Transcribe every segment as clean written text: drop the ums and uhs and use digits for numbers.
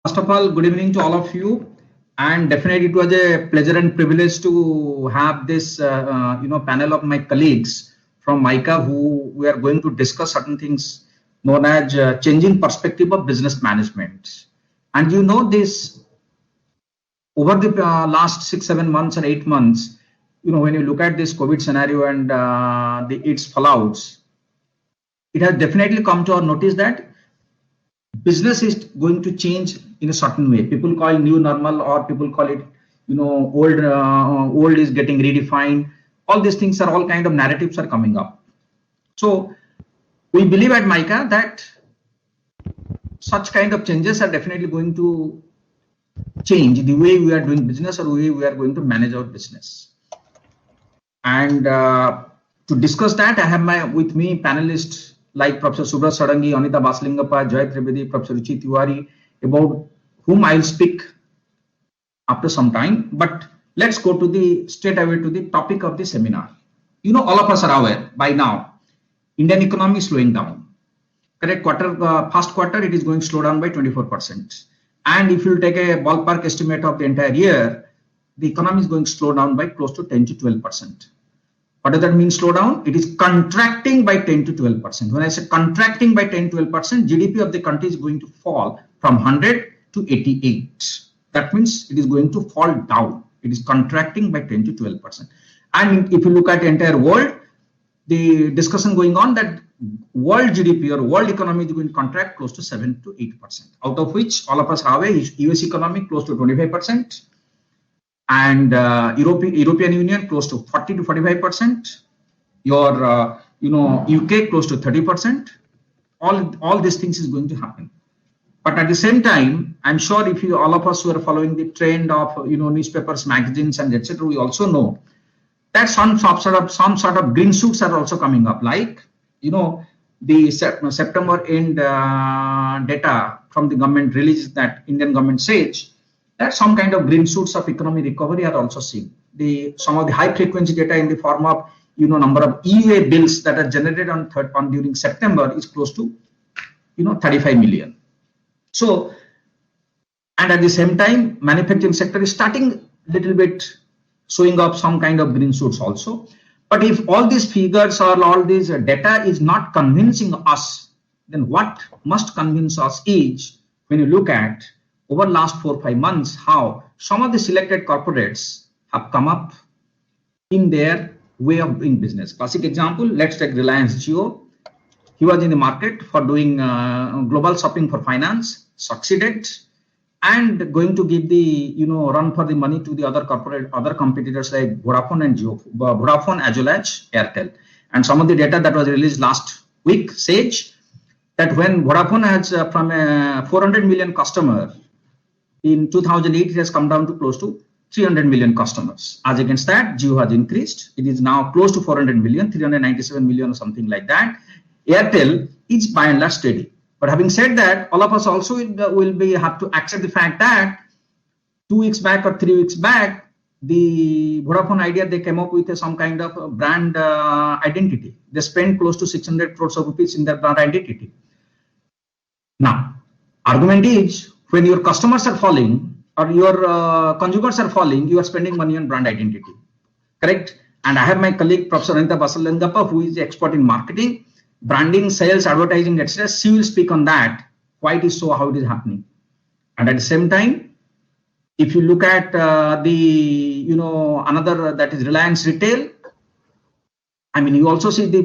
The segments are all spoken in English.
First of all, good evening to all of you, and definitely it was a pleasure and privilege to have this panel of my colleagues from MICA, who we are going to discuss certain things known as changing perspective of business management. And you know this, over the last 6-7 months or 8 months, when you look at this COVID scenario and its fallouts, it has definitely come to our notice that business is going to change in a certain way. People call it new normal, or people call it, old is getting redefined. All these things are all kind of narratives are coming up. So we believe at MICA that such kind of changes are definitely going to change the way we are doing business or the way we are going to manage our business. And to discuss that, I have with me panelists like Professor Subrat, Sarangi, Anita, Basalingappa, Trivedi, Professor Ruchi, Tewari, about whom I'll speak after some time. But let's go to straight away to the topic of the seminar. All of us are aware by now, Indian economy is slowing down. Correct? First quarter, it is going to slow down by 24%. And if you take a ballpark estimate of the entire year, the economy is going to slow down by close to 10 to 12%. What does that mean, slow down? It is contracting by 10 to 12%. When I say contracting by 10 to 12%, GDP of the country is going to fall from 100 to 88. That means it is going to fall down. It is contracting by 10 to 12%. And if you look at the entire world, the discussion going on that world GDP or world economy is going to contract close to 7 to 8%, out of which all of us have a US economy close to 25%. And European Union close to 40 to 45%, your UK close to 30%. All these things is going to happen. But at the same time, I'm sure if all of us who are following the trend of newspapers, magazines, and etc., we also know that some sort of green shoots are also coming up. Like the September end data from the government release that Indian government says that some kind of green shoots of economic recovery are also seen. Some of the high frequency data in the form of number of EUA bills that are generated during September is close to 35 million. So, and at the same time, manufacturing sector is starting little bit showing up some kind of green shoots also. But if all these figures or all this data is not convincing us, then what must convince us is when you look at over last 4-5 months, how some of the selected corporates have come up in their way of doing business. Classic example, let's take Reliance Jio. He was in the market for doing global shopping for finance, succeeded, and going to give the run for the money to the other competitors like Vodafone and Jio, Vodafone as well as Airtel. And some of the data that was released last week says that when Vodafone has from a 400 million customer, in 2008, it has come down to close to 300 million customers. As against that, Jio has increased. It is now close to 400 million, 397 million or something like that. Airtel is by and large steady. But having said that, all of us also will have to accept the fact that 2 weeks back or 3 weeks back, the Vodafone Idea, they came up with some kind of brand identity. They spent close to 600 crores of rupees in their brand identity. Now, argument is, when your customers are falling or your consumers are falling, you are spending money on brand identity. Correct? And I have my colleague, Professor Anita Basalingappa, who is the expert in marketing, branding, sales, advertising, etc. She will speak on that, why it is so, how it is happening. And at the same time, if you look at another that is Reliance Retail, I mean, you also see the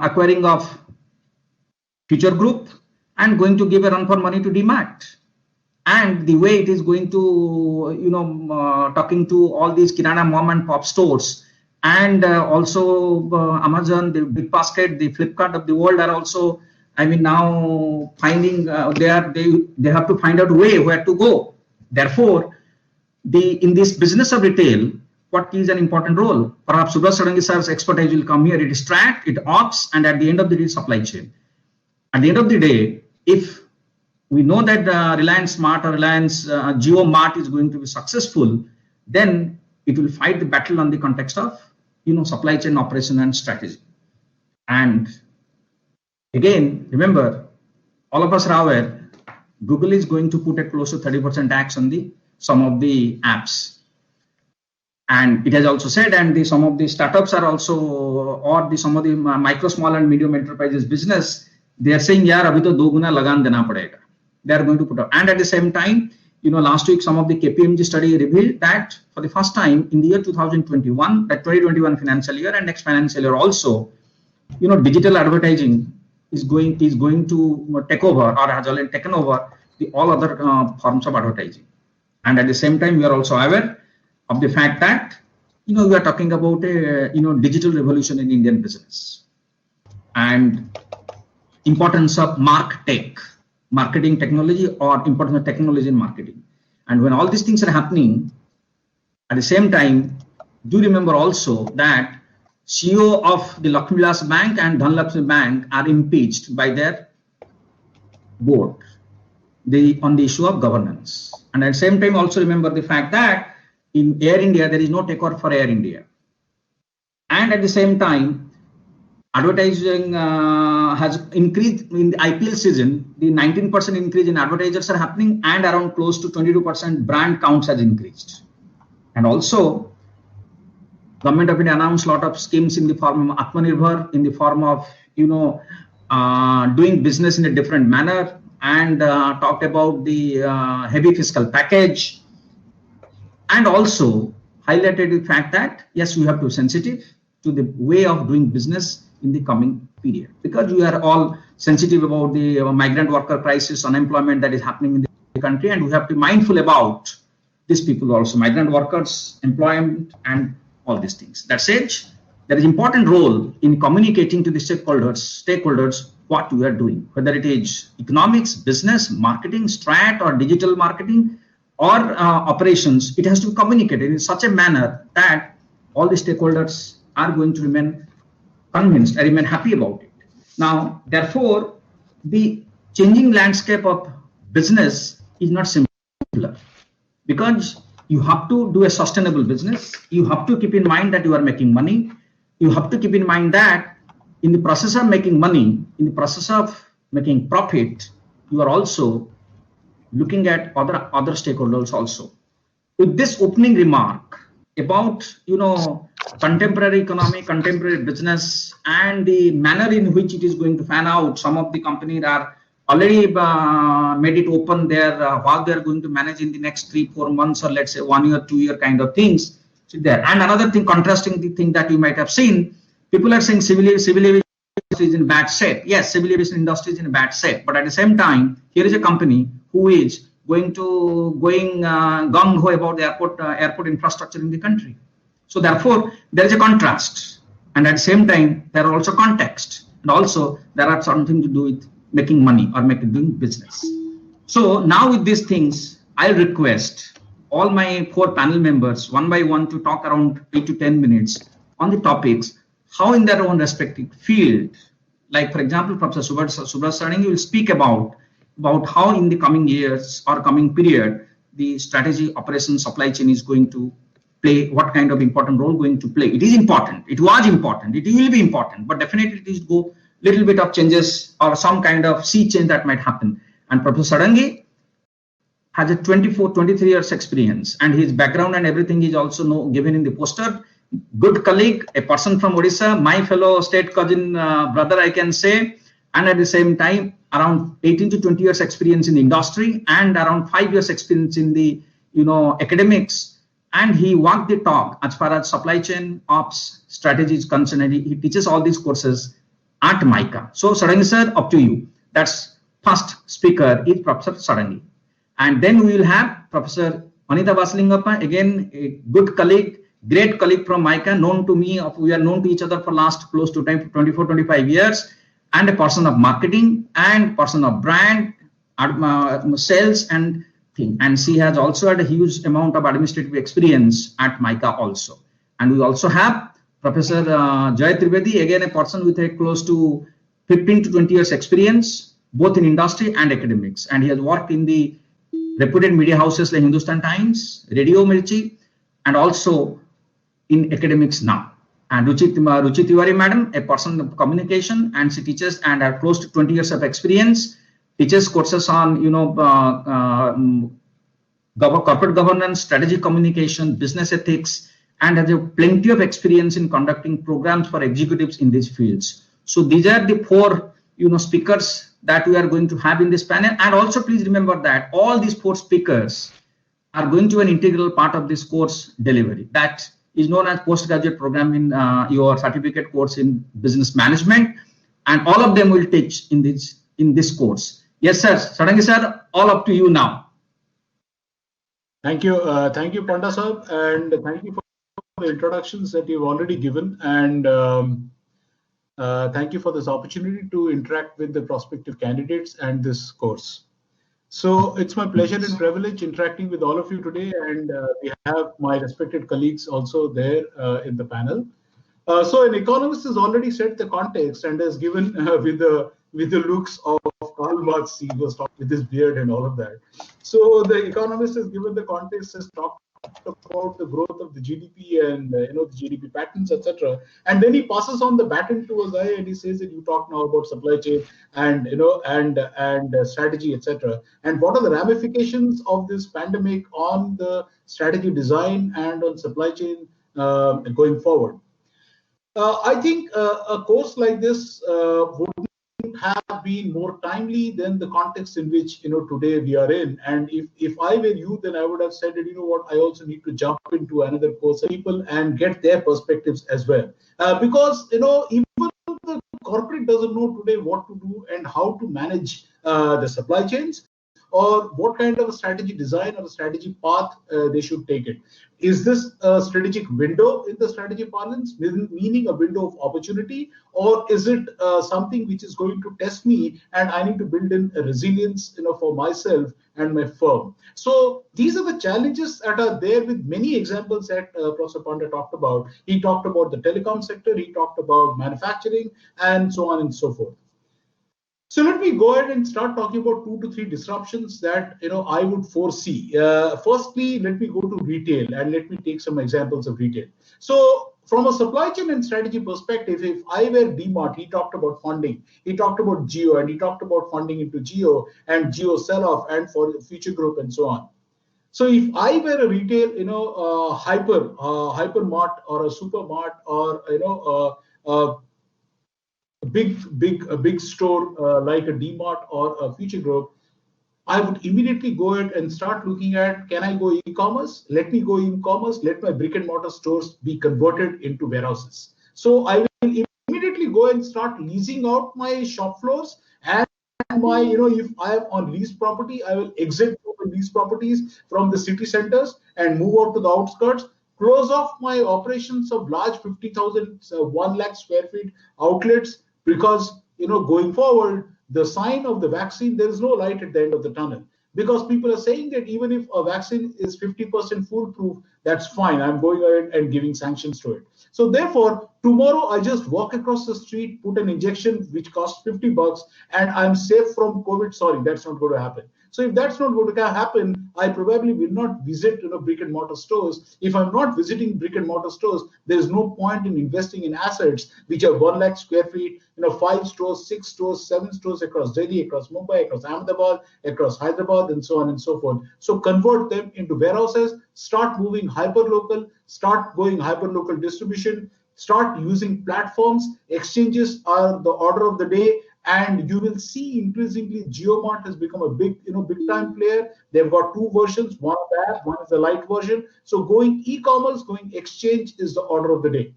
acquiring of Future Group and going to give a run for money to DMart. And the way it is going to, talking to all these Kirana mom and pop stores, and also Amazon, the Big Basket, the Flipkart of the world are also, I mean, now finding they have to find out a way where to go. Therefore, in this business of retail, what is an important role? Perhaps Subrat Sarangi sir's expertise will come here. It is track, it ops, and at the end of the day, supply chain. At the end of the day, if we know that Reliance Smart or Reliance Jio Mart is going to be successful, then it will fight the battle on the context of supply chain operation and strategy. And again, remember, all of us are aware Google is going to put a close to 30% tax on some of the apps. And it has also said, and some of the startups are also, or some of the micro, small and medium enterprises business, they are saying, yaar, abhi to 2 guna lagan dena padega. They are going to put up. And at the same time, last week, some of the KPMG study revealed that for the first time in the year 2021, that 2021 financial year and next financial year also, digital advertising is going to take over, or has already taken over all other forms of advertising. And at the same time, we are also aware of the fact that we are talking about a digital revolution in Indian business and importance of marketing technology, or importance of technology in marketing. And when all these things are happening, at the same time, do remember also that CEO of the Lakshmi Vilas Bank and Dhanlaxmi Bank are impeached by their board on the issue of governance. And at the same time, also remember the fact that in Air India, there is no takeover for Air India. And at the same time, advertising has increased in the IPL season. The 19% increase in advertisers are happening, and around close to 22% brand counts has increased. And also, Government of India announced a lot of schemes in the form of Atmanirbhar, in the form of doing business in a different manner, and talked about the heavy fiscal package, and also highlighted the fact that yes, we have to be sensitive to the way of doing business in the coming period, because we are all sensitive about the migrant worker crisis, unemployment that is happening in the country, and we have to be mindful about these people also, migrant workers, employment, and all these things. That said, there is important role in communicating to the stakeholders what we are doing, whether it is economics, business, marketing, strat, or digital marketing, or operations. It has to be communicated in such a manner that all the stakeholders are going to remain convinced and remain happy about it. Now, therefore, the changing landscape of business is not simpler, because you have to do a sustainable business. You have to keep in mind that you are making money. You have to keep in mind that in the process of making money, in the process of making profit, you are also looking at other stakeholders also. With this opening remark about contemporary economy, contemporary business, and the manner in which it is going to fan out, some of the companies are already made it open there, how they are going to manage in the next 3-4 months, or let's say 1 year, 2 year kind of things. There. And another thing, contrasting the thing that you might have seen, people are saying civil aviation industry is in bad shape. Yes, civil aviation industry is in bad shape, but at the same time, here is a company who is going gung ho about the airport infrastructure in the country. So therefore, there is a contrast, and at the same time, there are also context, and also there are something to do with making money or doing business. So now with these things, I'll request all my 4 panel members one by one to talk around 8 to 10 minutes on the topics, how in their own respective field, like for example, Professor Subrat Sarangi will speak about how in the coming years or coming period, the strategy, operation, supply chain is going to play, what kind of important role going to play. It is important, it was important, it will be important, but definitely it is go little bit of changes or some kind of sea change that might happen. And Professor Sarangi has a 23 years experience, and his background and everything is also given in the poster. Good colleague, a person from Odisha, my fellow state cousin brother, I can say, and at the same time, around 18 to 20 years experience in the industry, and around 5 years experience in the academics. And he walked the talk as far as supply chain ops strategy is concerned, and he teaches all these courses at MICA. So Sarangi sir, up to you. That's first speaker is Professor Sarangi. And then we will have Professor Anita Basalingappa, again a good colleague, great colleague from MICA, known to me, we are known to each other for last close to 24-25 years, and a person of marketing and person of brand, sales and thing. And she has also had a huge amount of administrative experience at MICA also. And we also have Professor Trivedi, again a person with a close to 15 to 20 years experience, both in industry and academics. And he has worked in the reputed media houses like Hindustan Times, Radio Mirchi, and also in academics now. And Ruchi Tewari madam, a person of communication, and she teaches and has close to 20 years of experience teaches courses on, corporate governance, strategic communication, business ethics, and has a plenty of experience in conducting programs for executives in these fields. So these are the four, speakers that we are going to have in this panel. And also please remember that all these four speakers are going to be an integral part of this course delivery. That is known as postgraduate program in your certificate course in business management, and all of them will teach in this course. Yes, sir. Sarangi sir, all up to you now. Thank you, Panda sir, and thank you for the introductions that you've already given, and thank you for this opportunity to interact with the prospective candidates and this course. So it's my pleasure and privilege interacting with all of you today, and we have my respected colleagues also there in the panel. So an economist has already set the context and has given with the looks of Karl Marx. He was talking with his beard and all of that. So the economist has given the context, has talked about the growth of the GDP and the GDP patterns, etc. And then he passes on the baton to a guy and he says that you talk now about supply chain and and strategy, etc. And what are the ramifications of this pandemic on the strategy design and on supply chain going forward? I think a course like this wouldn't have been more timely than the context in which today we are in. And if I were you, then I would have said that what, I also need to jump into another course of people and get their perspectives as well, because even the corporate doesn't know today what to do and how to manage the supply chains, or what kind of a strategy design or a strategy path they should take it. Is this a strategic window in the strategy parlance, meaning a window of opportunity, or is it something which is going to test me and I need to build in a resilience for myself and my firm? So these are the challenges that are there, with many examples that Professor Panda talked about. He talked about the telecom sector, he talked about manufacturing, and so on and so forth. So let me go ahead and start talking about 2 to 3 disruptions that I would foresee. Firstly, let me go to retail and let me take some examples of retail. So from a supply chain and strategy perspective, if I were DMart, he talked about funding, he talked about Geo, and he talked about funding into Geo and Geo sell-off and for Future Group and so on. So if I were a retail, hypermart or a supermart or a big store like a DMart or a Future Group, I would immediately go ahead and start looking at, can I go e-commerce? Let me go e-commerce. Let my brick and mortar stores be converted into warehouses. So I will immediately go and start leasing out my shop floors, and my, if I am on lease property, I will exit from lease properties from the city centers and move out to the outskirts, close off my operations of large 50,000, 1 lakh square feet outlets, because going forward, the sign of the vaccine, there is no light at the end of the tunnel, because people are saying that even if a vaccine is 50% foolproof, that's fine, I'm going ahead and giving sanctions to it. So therefore, tomorrow I just walk across the street, put an injection which costs $50, and I'm safe from COVID. Sorry, that's not going to happen. So if that's not going to happen, I probably will not visit brick and mortar stores. If I'm not visiting brick and mortar stores, there is no point in investing in assets which are 1 lakh square feet, 5 stores, 6 stores, 7 stores across Delhi, across Mumbai, across Ahmedabad, across Hyderabad, and so on and so forth. So convert them into warehouses, start moving hyperlocal, start going hyperlocal distribution, start using platforms. Exchanges are the order of the day. And you will see increasingly GeoMart has become a big time player. They've got 2 versions, one of that, one is the light version. So going e-commerce, going exchange is the order of the day.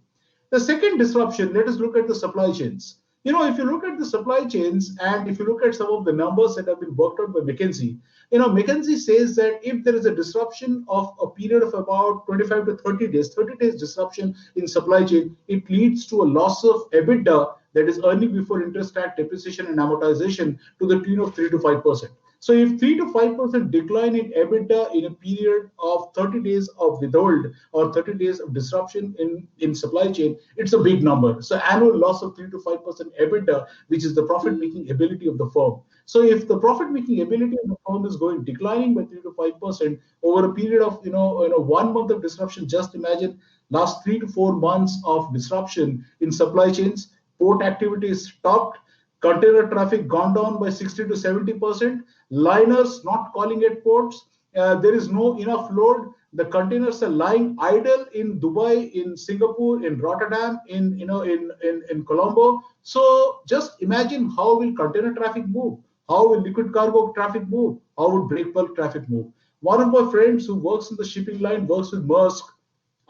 The second disruption, let us look at the supply chains. If you look at the supply chains and if you look at some of the numbers that have been worked out by McKinsey, McKinsey says that if there is a disruption of a period of about 25 to 30 days disruption in supply chain, it leads to a loss of EBITDA, that is earning before interest, tax, depreciation, and amortization, to the tune of 3 to 5%. So if 3 to 5% decline in EBITDA in a period of 30 days of withhold or 30 days of disruption in supply chain, it's a big number. So annual loss of 3 to 5% EBITDA, which is the profit-making ability of the firm. So if the profit-making ability of the firm is declining by 3 to 5% over a period of 1 month of disruption, just imagine last 3 to 4 months of disruption in supply chains. Port activity is stopped, container traffic gone down by 60 to 70%, liners not calling at ports, there is no enough load. The containers are lying idle in Dubai, in Singapore, in Rotterdam, in Colombo. So just imagine, how will container traffic move? How will liquid cargo traffic move? How would break bulk traffic move? One of my friends who works in the shipping line, works with Maersk,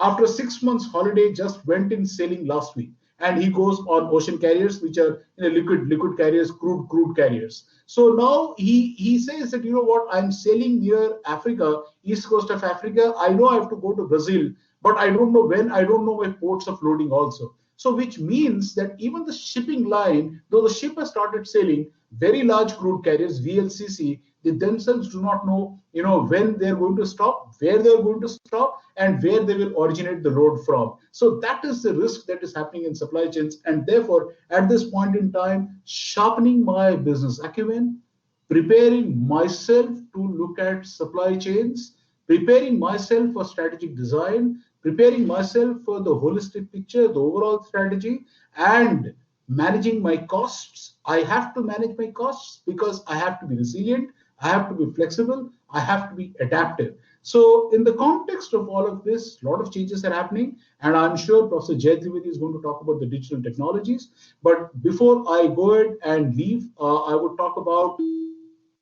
after 6 months holiday, just went in sailing last week, and he goes on ocean carriers, which are liquid carriers, crude carriers. So now he says that, you know what, I'm sailing near Africa, east coast of Africa. I know I have to go to Brazil, but I don't know when. I don't know my ports of loading also. So which means that even the shipping line, though the ship has started sailing, very large crude carriers, VLCC, they themselves do not know, when they're going to stop, where they're going to stop, and where they will originate the load from. So that is the risk that is happening in supply chains. And therefore, at this point in time, sharpening my business acumen, preparing myself to look at supply chains, preparing myself for strategic design, preparing myself for the holistic picture, the overall strategy, and managing my costs. I have to manage my costs because I have to be resilient, I have to be flexible, I have to be adaptive. So in the context of all of this, a lot of changes are happening, and I'm sure Professor Trivedi is going to talk about the digital technologies. But before I go ahead and leave, I would talk about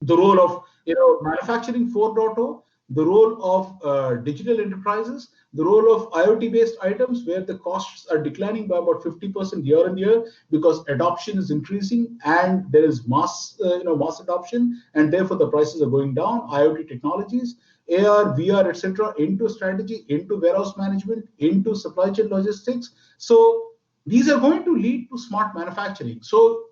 the role of manufacturing 4.0, the role of digital enterprises, the role of IoT-based items, where the costs are declining by about 50% year on year because adoption is increasing and there is mass adoption, and therefore the prices are going down. IoT technologies, AR, VR, etc., into strategy, into warehouse management, into supply chain logistics. So these are going to lead to smart manufacturing. So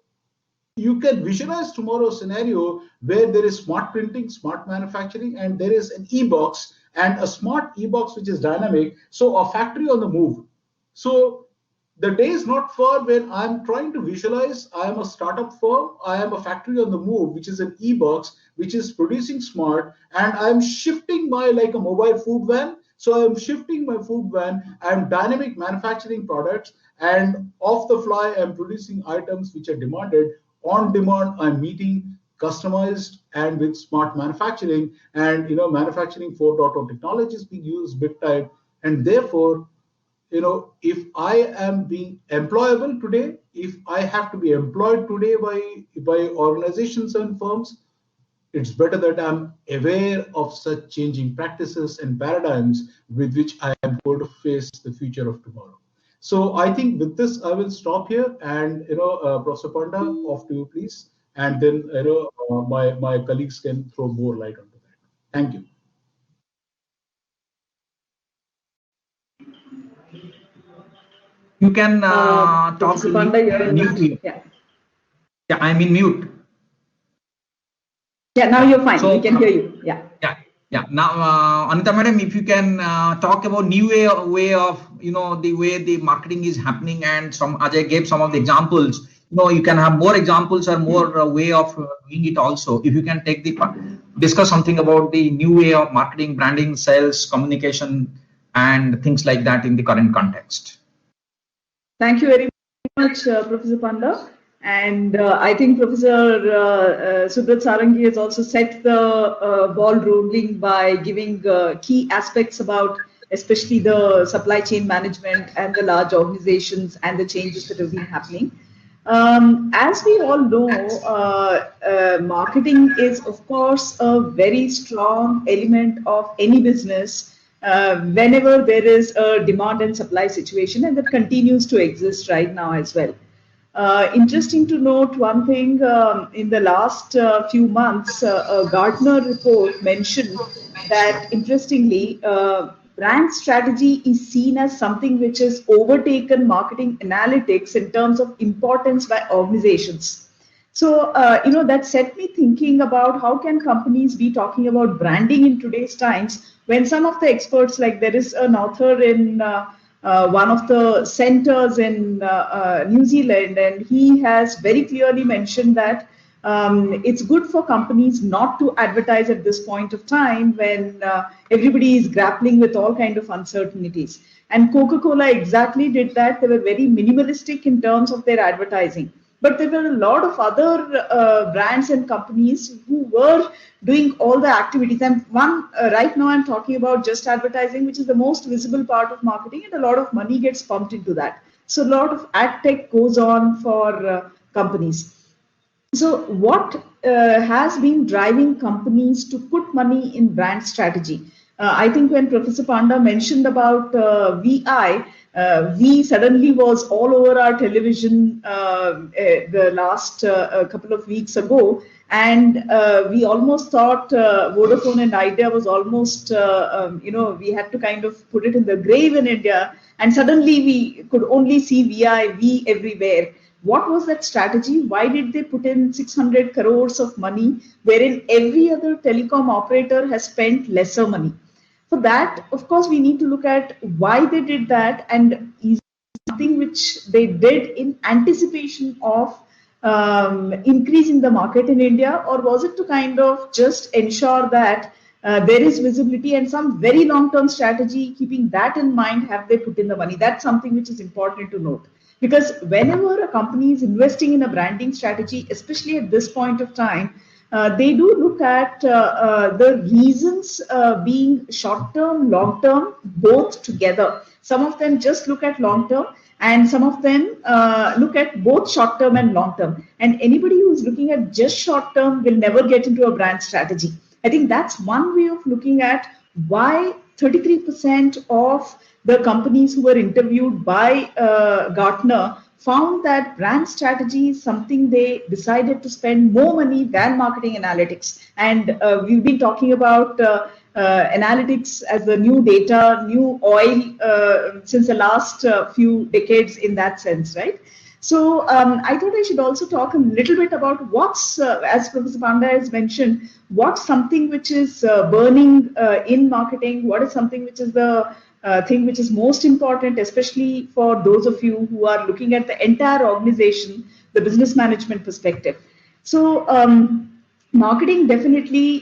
you can visualize tomorrow's scenario where there is smart printing, smart manufacturing, and there is an e-box, and a smart e-box which is dynamic. So a factory on the move. So the day is not far when I'm trying to visualize, I am a startup firm, I am a factory on the move, which is an e-box, which is producing smart, and I'm shifting like a mobile food van. So I'm shifting my food van, I'm dynamic manufacturing products, and off the fly, I'm producing items which are demanded. On demand, I'm meeting customized and with smart manufacturing, and manufacturing 4.0 technology is being used big time. And therefore, if I am being employable today, if I have to be employed today by organizations and firms, it's better that I'm aware of such changing practices and paradigms with which I am going to face the future of tomorrow. So I think with this, I will stop here, and Professor Panda, off to you, please, and then my colleagues can throw more light onto that. Thank you. You can talk. Panda, you're in mute. Yeah, I'm in mute. Yeah, now you're fine. We can hear you. Yeah. Now, Anita madam, if you can talk about new way of the way the marketing is happening, and Ajay gave some of the examples. You can have more examples or more way of doing it also. If you can discuss something about the new way of marketing, branding, sales, communication, and things like that in the current context. Thank you very much, Professor Panda. And I think Professor Subrat Sarangi has also set the ball rolling by giving key aspects about especially the supply chain management and the large organizations and the changes that have been happening. As we all know, marketing is, of course, a very strong element of any business whenever there is a demand and supply situation, and that continues to exist right now as well. Interesting to note one thing, in the last few months, a Gartner report mentioned that, interestingly, brand strategy is seen as something which has overtaken marketing analytics in terms of importance by organizations. So, that set me thinking about how can companies be talking about branding in today's times when some of the experts, like there is an author in one of the centers in New Zealand, and he has very clearly mentioned that it's good for companies not to advertise at this point of time when everybody is grappling with all kinds of uncertainties. And Coca-Cola exactly did that. They were very minimalistic in terms of their advertising. but there were a lot of other brands and companies who were doing all the activities. And one, right now I'm talking about just advertising, which is the most visible part of marketing, and a lot of money gets pumped into that. So a lot of ad tech goes on for companies. So what has been driving companies to put money in brand strategy? I think when Professor Panda mentioned about VI, we suddenly was all over our television the last couple of weeks ago, and we almost thought Vodafone and Idea was almost, we had to kind of put it in the grave in India, and suddenly we could only see V everywhere. What was that strategy? Why did they put in 600 crores of money, wherein every other telecom operator has spent lesser money? For that, of course, we need to look at why they did that, and is something which they did in anticipation of increasing the market in India, or was it to kind of just ensure that there is visibility and some very long-term strategy, keeping that in mind, have they put in the money? That's something which is important to note. Because whenever a company is investing in a branding strategy, especially at this point of time, they do look at the reasons being short-term, long-term, both together. Some of them just look at long-term, and some of them look at both short-term and long-term. And anybody who's looking at just short-term will never get into a brand strategy. I think that's one way of looking at why 33% of the companies who were interviewed by Gartner found that brand strategy is something they decided to spend more money than marketing analytics. And we've been talking about analytics as the new data, new oil since the last few decades in that sense, right? So I thought I should also talk a little bit about what's, as Professor Panda has mentioned, what's something which is burning in marketing, what is something which is the thing which is most important, especially for those of you who are looking at the entire organization, the business management perspective. So marketing definitely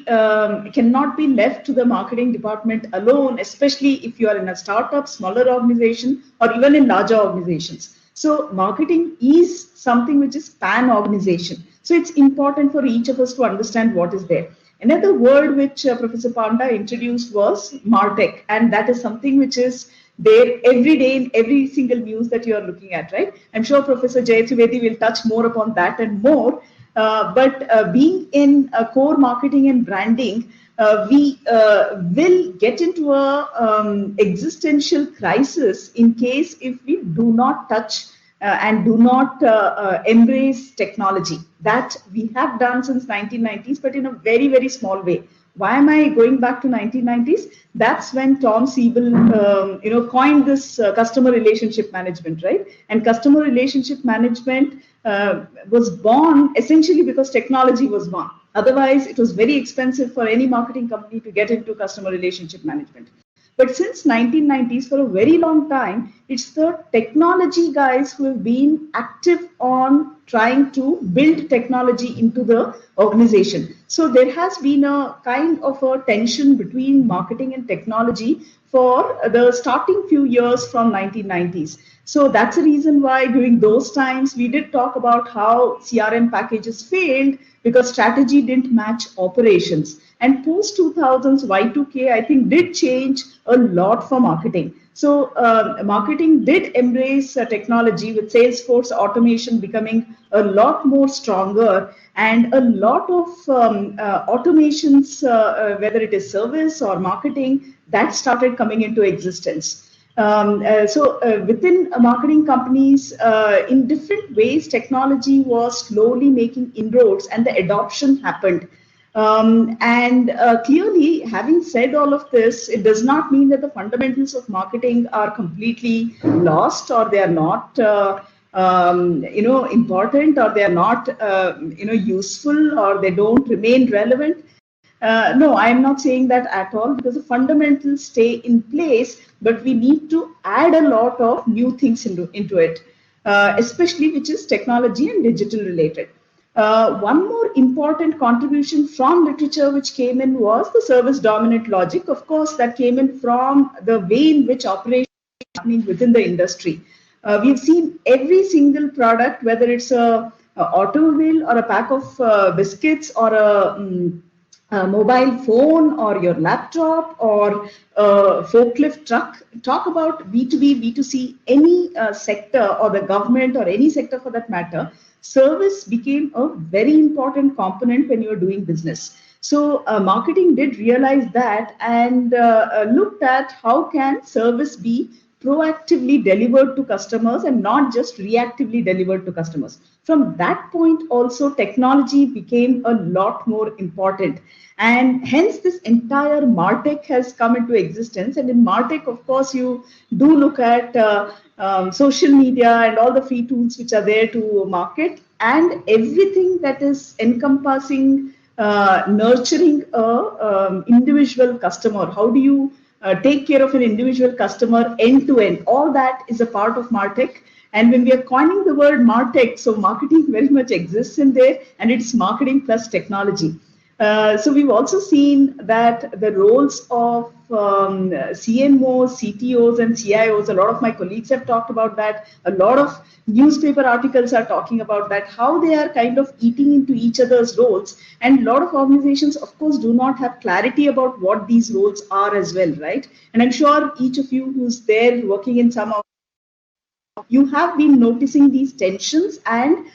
cannot be left to the marketing department alone, especially if you are in a startup, smaller organization, or even in larger organizations. So marketing is something which is pan-organization. So it's important for each of us to understand what is there. Another word which Professor Panda introduced was MarTech, and that is something which is there every day in every single news that you are looking at, right? I'm sure Professor Trivedi will touch more upon that and more. But being in core marketing and branding, we will get into a existential crisis in case if we do not touch and do not embrace technology. That we have done since 1990s, but in a very, very small way. Why am I going back to 1990s? That's when Tom Siebel, coined this customer relationship management, right? And customer relationship management was born essentially because technology was born. Otherwise, it was very expensive for any marketing company to get into customer relationship management. But since 1990s, for a very long time, it's the technology guys who have been active on trying to build technology into the organization. So there has been a kind of a tension between marketing and technology for the starting few years from 1990s. So that's the reason why during those times we did talk about how CRM packages failed because strategy didn't match operations. And post 2000s, Y2K, I think, did change a lot for marketing. So marketing did embrace technology with Salesforce automation becoming a lot more stronger, and a lot of automations, whether it is service or marketing, that started coming into existence. So within marketing companies, in different ways, technology was slowly making inroads and the adoption happened. Clearly, having said all of this, it does not mean that the fundamentals of marketing are completely lost, or they are not, important, or they are not, useful, or they don't remain relevant. No, I am not saying that at all, because the fundamentals stay in place, but we need to add a lot of new things into it, especially which is technology and digital related. One more important contribution from literature which came in was the service dominant logic. Of course, that came in from the way in which operations are happening within the industry. We've seen every single product, whether it's a automobile or a pack of biscuits or a mobile phone or your laptop or forklift truck. Talk about B2B, B2C, any sector or the government or any sector for that matter. Service became a very important component when you are doing business. So marketing did realize that and looked at how can service be proactively delivered to customers and not just reactively delivered to customers. From that point also, technology became a lot more important. And hence this entire MarTech has come into existence. And in MarTech, of course, you do look at social media and all the free tools which are there to market and everything that is encompassing nurturing a individual customer. How do you take care of an individual customer end to end? All that is a part of MarTech. And when we are coining the word MarTech, so marketing very much exists in there, and it's marketing plus technology. So we've also seen that the roles of CMOs, CTOs, and CIOs, a lot of my colleagues have talked about that. A lot of newspaper articles are talking about that, how they are kind of eating into each other's roles. And a lot of organizations, of course, do not have clarity about what these roles are as well, right? And I'm sure each of you who's there working in some of you have been noticing these tensions and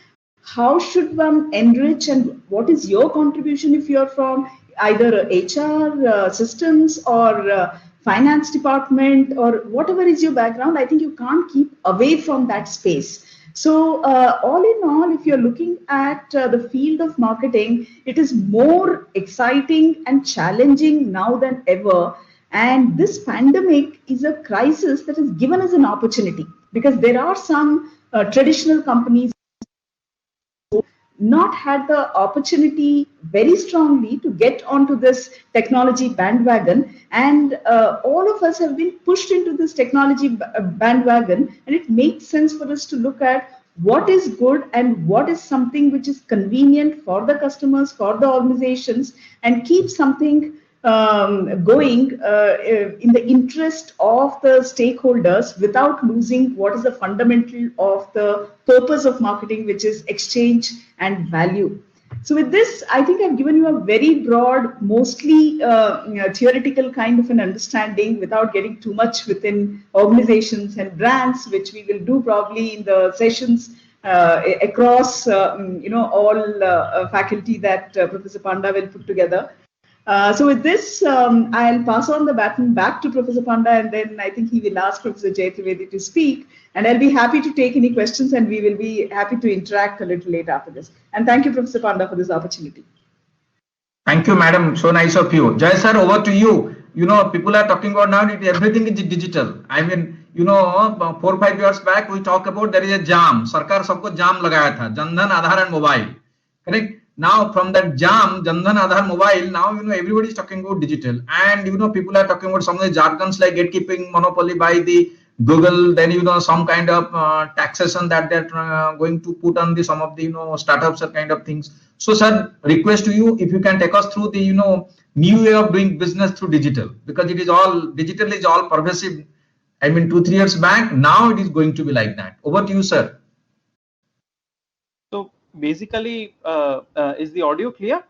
how should one enrich and what is your contribution if you're from either HR systems or finance department or whatever is your background. I think you can't keep away from that space. So all in all, if you're looking at the field of marketing, it is more exciting and challenging now than ever. And this pandemic is a crisis that has given us an opportunity because there are some traditional companies not had the opportunity very strongly to get onto this technology bandwagon, and all of us have been pushed into this technology bandwagon, and it makes sense for us to look at what is good and what is something which is convenient for the customers, for the organizations, and keep something going in the interest of the stakeholders without losing what is the fundamental of the purpose of marketing, which is exchange and value. So with this, I think I've given you a very broad, mostly theoretical kind of an understanding without getting too much within organizations and brands, which we will do probably in the sessions across all faculty that Professor Panda will put together. So with this, I'll pass on the baton back to Professor Panda, and then I think he will ask Professor Trivedi to speak. And I'll be happy to take any questions, and we will be happy to interact a little later after this. And thank you, Professor Panda, for this opportunity. Thank you, madam. So nice of you. Jai sir, over to you. You know, people are talking about now that everything is digital. I mean, 4 or 5 years back, we talk about there is a jam. Sarkar sabko jam lagaya tha. Jan Dhan, Aadhaar and mobile. Correct? Now from that jam, Jan Dhan, Aadhaar, mobile, now everybody is talking about digital, and people are talking about some of the jargons like gatekeeping, monopoly by the Google, then some kind of taxation that they're going to put on the some of the startups or kind of things. So sir, request to you if you can take us through the new way of doing business through digital, because it is all digital is all pervasive. I mean 2-3 years back, now it is going to be like that. Over to you, sir. Basically, is the audio clear?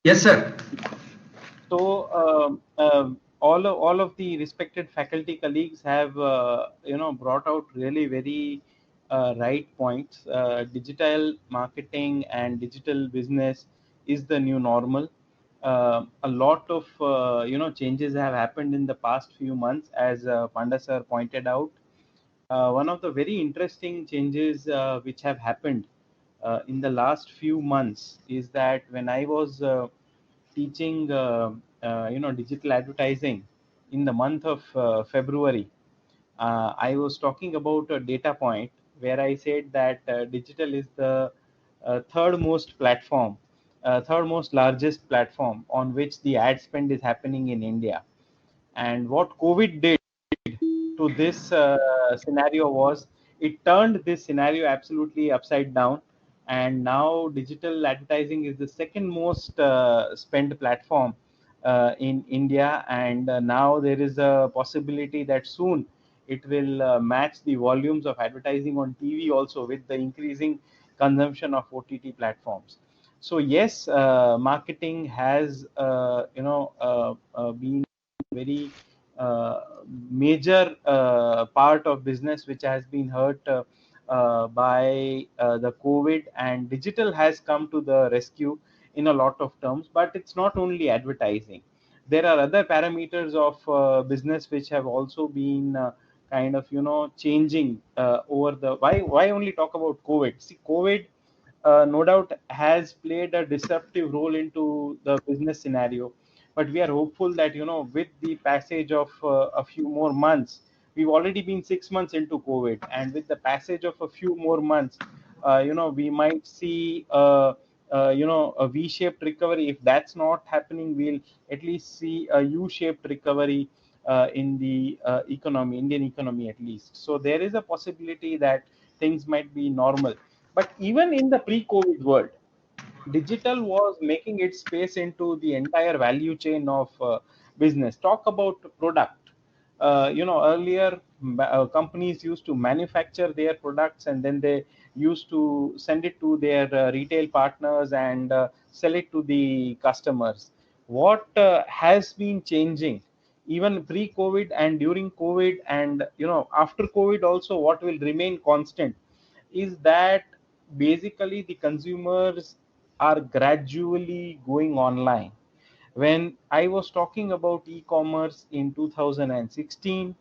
Yes, sir. So all of the respected faculty colleagues have brought out really very right points. Digital marketing and digital business is the new normal. A lot of changes have happened in the past few months, as Panda sir pointed out. One of the very interesting changes which have happened in the last few months is that when I was teaching digital advertising in the month of February, I was talking about a data point where I said that digital is the third most largest platform on which the ad spend is happening in India. And what COVID did to this scenario was it turned this scenario absolutely upside down, and now digital advertising is the second most spent platform in India, and now there is a possibility that soon it will match the volumes of advertising on TV also, with the increasing consumption of OTT platforms. So yes, marketing has been very major part of business which has been hurt by the COVID, and digital has come to the rescue in a lot of terms. But it's not only advertising. There are other parameters of business which have also been kind of changing over the why only talk about COVID. See, COVID no doubt has played a disruptive role into the business scenario, but we are hopeful that with the passage of a few more months, we've already been 6 months into COVID, and with the passage of a few more months, we might see a V-shaped recovery. If that's not happening, we'll at least see a U-shaped recovery in the Indian economy at least. So there is a possibility that things might be normal. But even in the pre-COVID world, digital was making its space into the entire value chain of business. Talk about product. Earlier companies used to manufacture their products, and then they used to send it to their retail partners and sell it to the customers. What has been changing even pre-COVID and during COVID, and after COVID also, what will remain constant is that basically the consumers are gradually going online. When I was talking about e-commerce in 2016,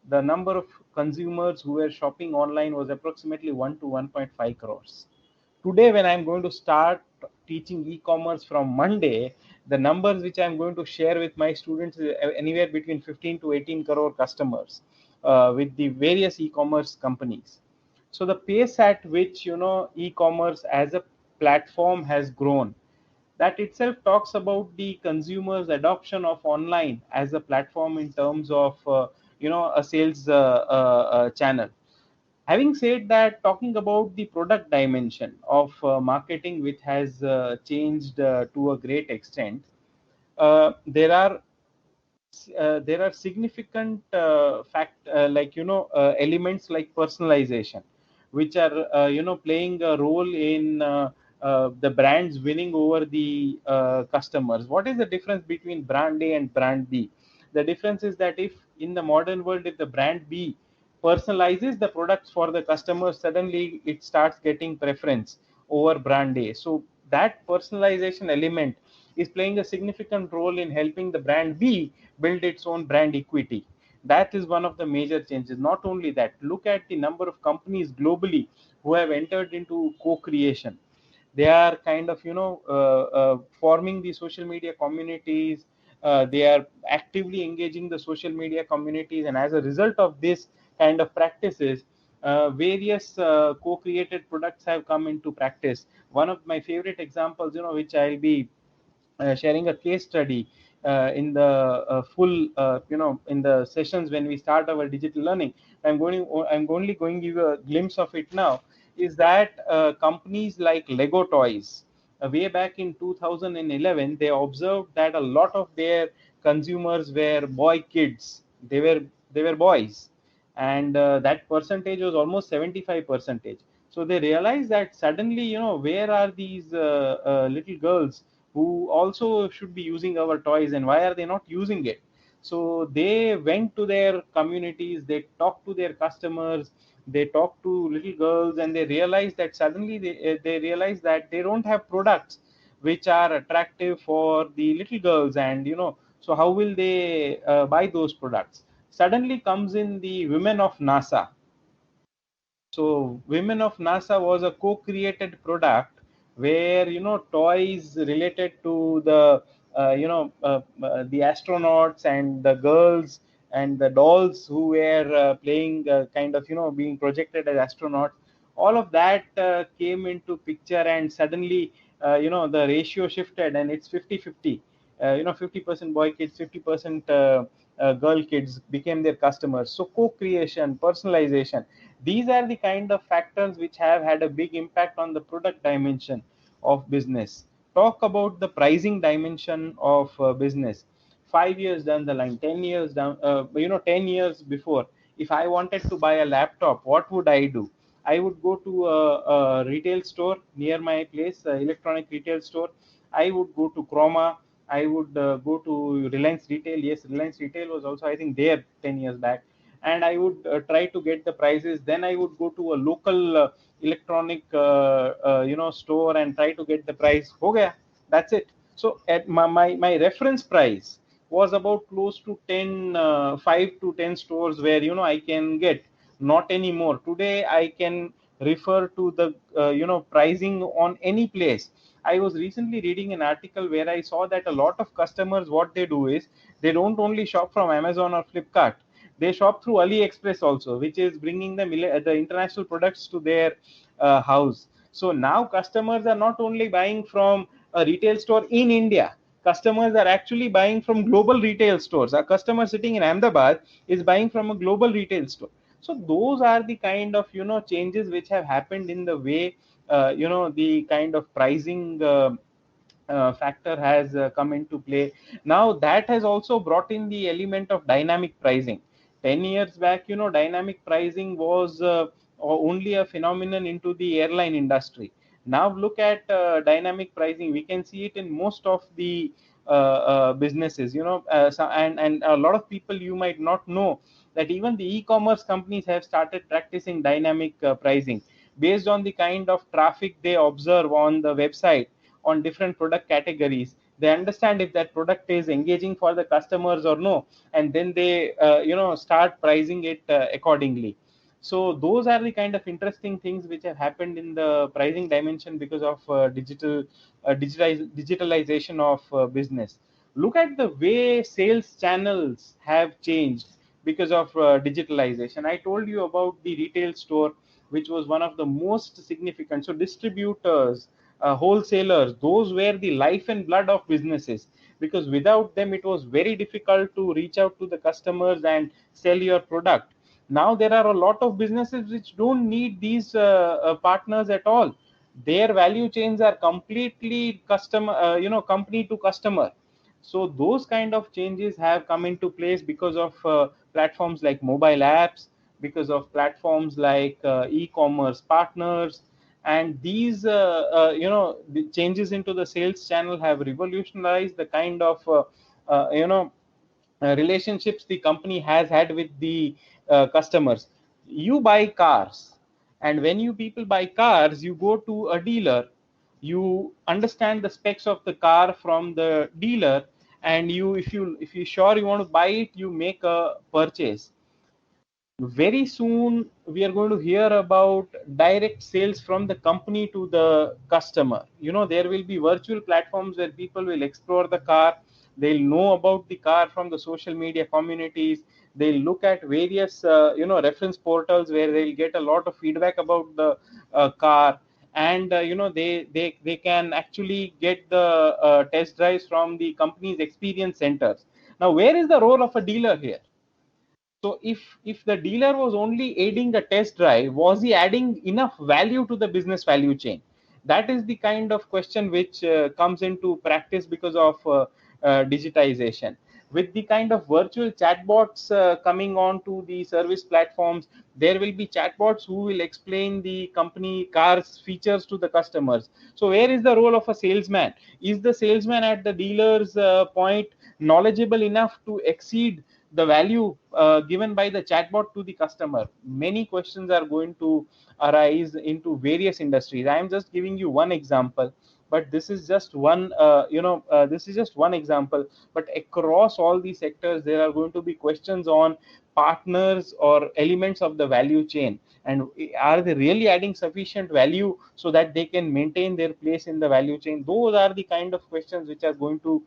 the number of consumers who were shopping online was approximately 1 to 1.5 crores. Today, when I'm going to start teaching e-commerce from Monday, the numbers which I'm going to share with my students is anywhere between 15 to 18 crore customers with the various e-commerce companies. So the pace at which e-commerce as a platform has grown, that itself talks about the consumers' adoption of online as a platform in terms of a sales channel. Having said that, talking about the product dimension of marketing, which has changed to a great extent, there are significant elements like personalization, which are playing a role in the brands winning over the customers. What is the difference between brand A and brand B? The difference is that if in the modern world, if the brand B personalizes the products for the customer, suddenly it starts getting preference over brand A. So that personalization element is playing a significant role in helping the brand B build its own brand equity. That is one of the major changes. Not only that, look at the number of companies globally who have entered into co-creation. They are kind of forming the social media communities. They are actively engaging the social media communities, and as a result of this kind of practices, various co-created products have come into practice. One of my favorite examples, which I'll be sharing a case study in the full in the sessions when we start our digital learning. I'm only going to give a glimpse of it now. Is that companies like Lego toys, way back in 2011, they observed that a lot of their consumers were boy kids. They were boys, and that percentage was almost 75%. So they realized that suddenly, where are these little girls who also should be using our toys, and why are they not using it? So they went to their communities, they talked to their customers, they talked to little girls, and they realized that suddenly they realized that they don't have products which are attractive for the little girls, and so how will they buy those products? Suddenly comes in the women of NASA. So Women of NASA was a co-created product where toys related to the the astronauts and the girls and the dolls who were playing kind of being projected as astronauts. All of that came into picture, and suddenly the ratio shifted, and it's 50-50. 50% boy kids, 50% girl kids became their customers. So co-creation, personalization, these are the kind of factors which have had a big impact on the product dimension of business. Talk about the pricing dimension of business. 5 years down the line, 10 years down, 10 years before, if I wanted to buy a laptop, what would I do? I would go to a retail store near my place, electronic retail store. I would go to Chroma. I would go to Reliance Retail. Yes, Reliance Retail was also, I think, there 10 years back. And I would try to get the prices. Then I would go to a local electronic, store and try to get the price. Ho gaya. That's it. So at my reference price was about close to 10, 5 to 10 stores where, I can get. Not anymore. Today I can refer to the, pricing on any place. I was recently reading an article where I saw that a lot of customers, what they do is they don't only shop from Amazon or Flipkart, they shop through AliExpress also, which is bringing them the international products to their house. So now customers are not only buying from a retail store in India, customers are actually buying from global retail stores. A customer sitting in Ahmedabad is buying from a global retail store. So those are the kind of, changes which have happened in the way, the kind of pricing factor has come into play. Now that has also brought in the element of dynamic pricing. 10 years back, dynamic pricing was only a phenomenon into the airline industry. Now look at dynamic pricing. We can see it in most of the businesses, and a lot of people, you might not know that even the e-commerce companies have started practicing dynamic pricing based on the kind of traffic they observe on the website on different product categories. They understand if that product is engaging for the customers or no, and then they start pricing it accordingly. So those are the kind of interesting things which have happened in the pricing dimension because of digitalization of business. Look at the way sales channels have changed because of digitalization. I told you about the retail store, which was one of the most significant. So distributors, wholesalers, those were the life and blood of businesses, because without them it was very difficult to reach out to the customers and sell your product. Now there are a lot of businesses which don't need these partners at all. Their value chains are completely customer, company to customer. So those kind of changes have come into place because of platforms like mobile apps, because of platforms like e-commerce partners. And these the changes into the sales channel have revolutionized the kind of relationships the company has had with the customers. You buy cars, and when you people buy cars, you go to a dealer, you understand the specs of the car from the dealer, and if you sure you want to buy it, you make a purchase. Very soon we are going to hear about direct sales from the company to the customer. There will be virtual platforms where people will explore the car, they'll know about the car from the social media communities, they'll look at various reference portals where they'll get a lot of feedback about the car. And they can actually get the test drives from the company's experience centers. Now where is the role of a dealer here? So if the dealer was only aiding the test drive, was he adding enough value to the business value chain? That is the kind of question which comes into practice because of digitization. With the kind of virtual chatbots coming on to the service platforms, there will be chatbots who will explain the company cars features to the customers. So where is the role of a salesman? Is the salesman at the dealer's point knowledgeable enough to exceed the value given by the chatbot to the customer? Many questions are going to arise into various industries. I am just giving you one example, but this is just one this is just one example. But across all these sectors, there are going to be questions on partners or elements of the value chain, and are they really adding sufficient value so that they can maintain their place in the value chain? Those are the kind of questions which are going to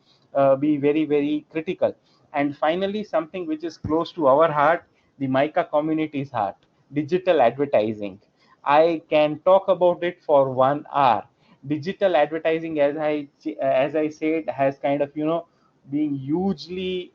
be very, very critical. And finally, something which is close to our heart, the MICA community's heart, digital advertising. I can talk about it for 1 hour. Digital advertising, as I said, has kind of being hugely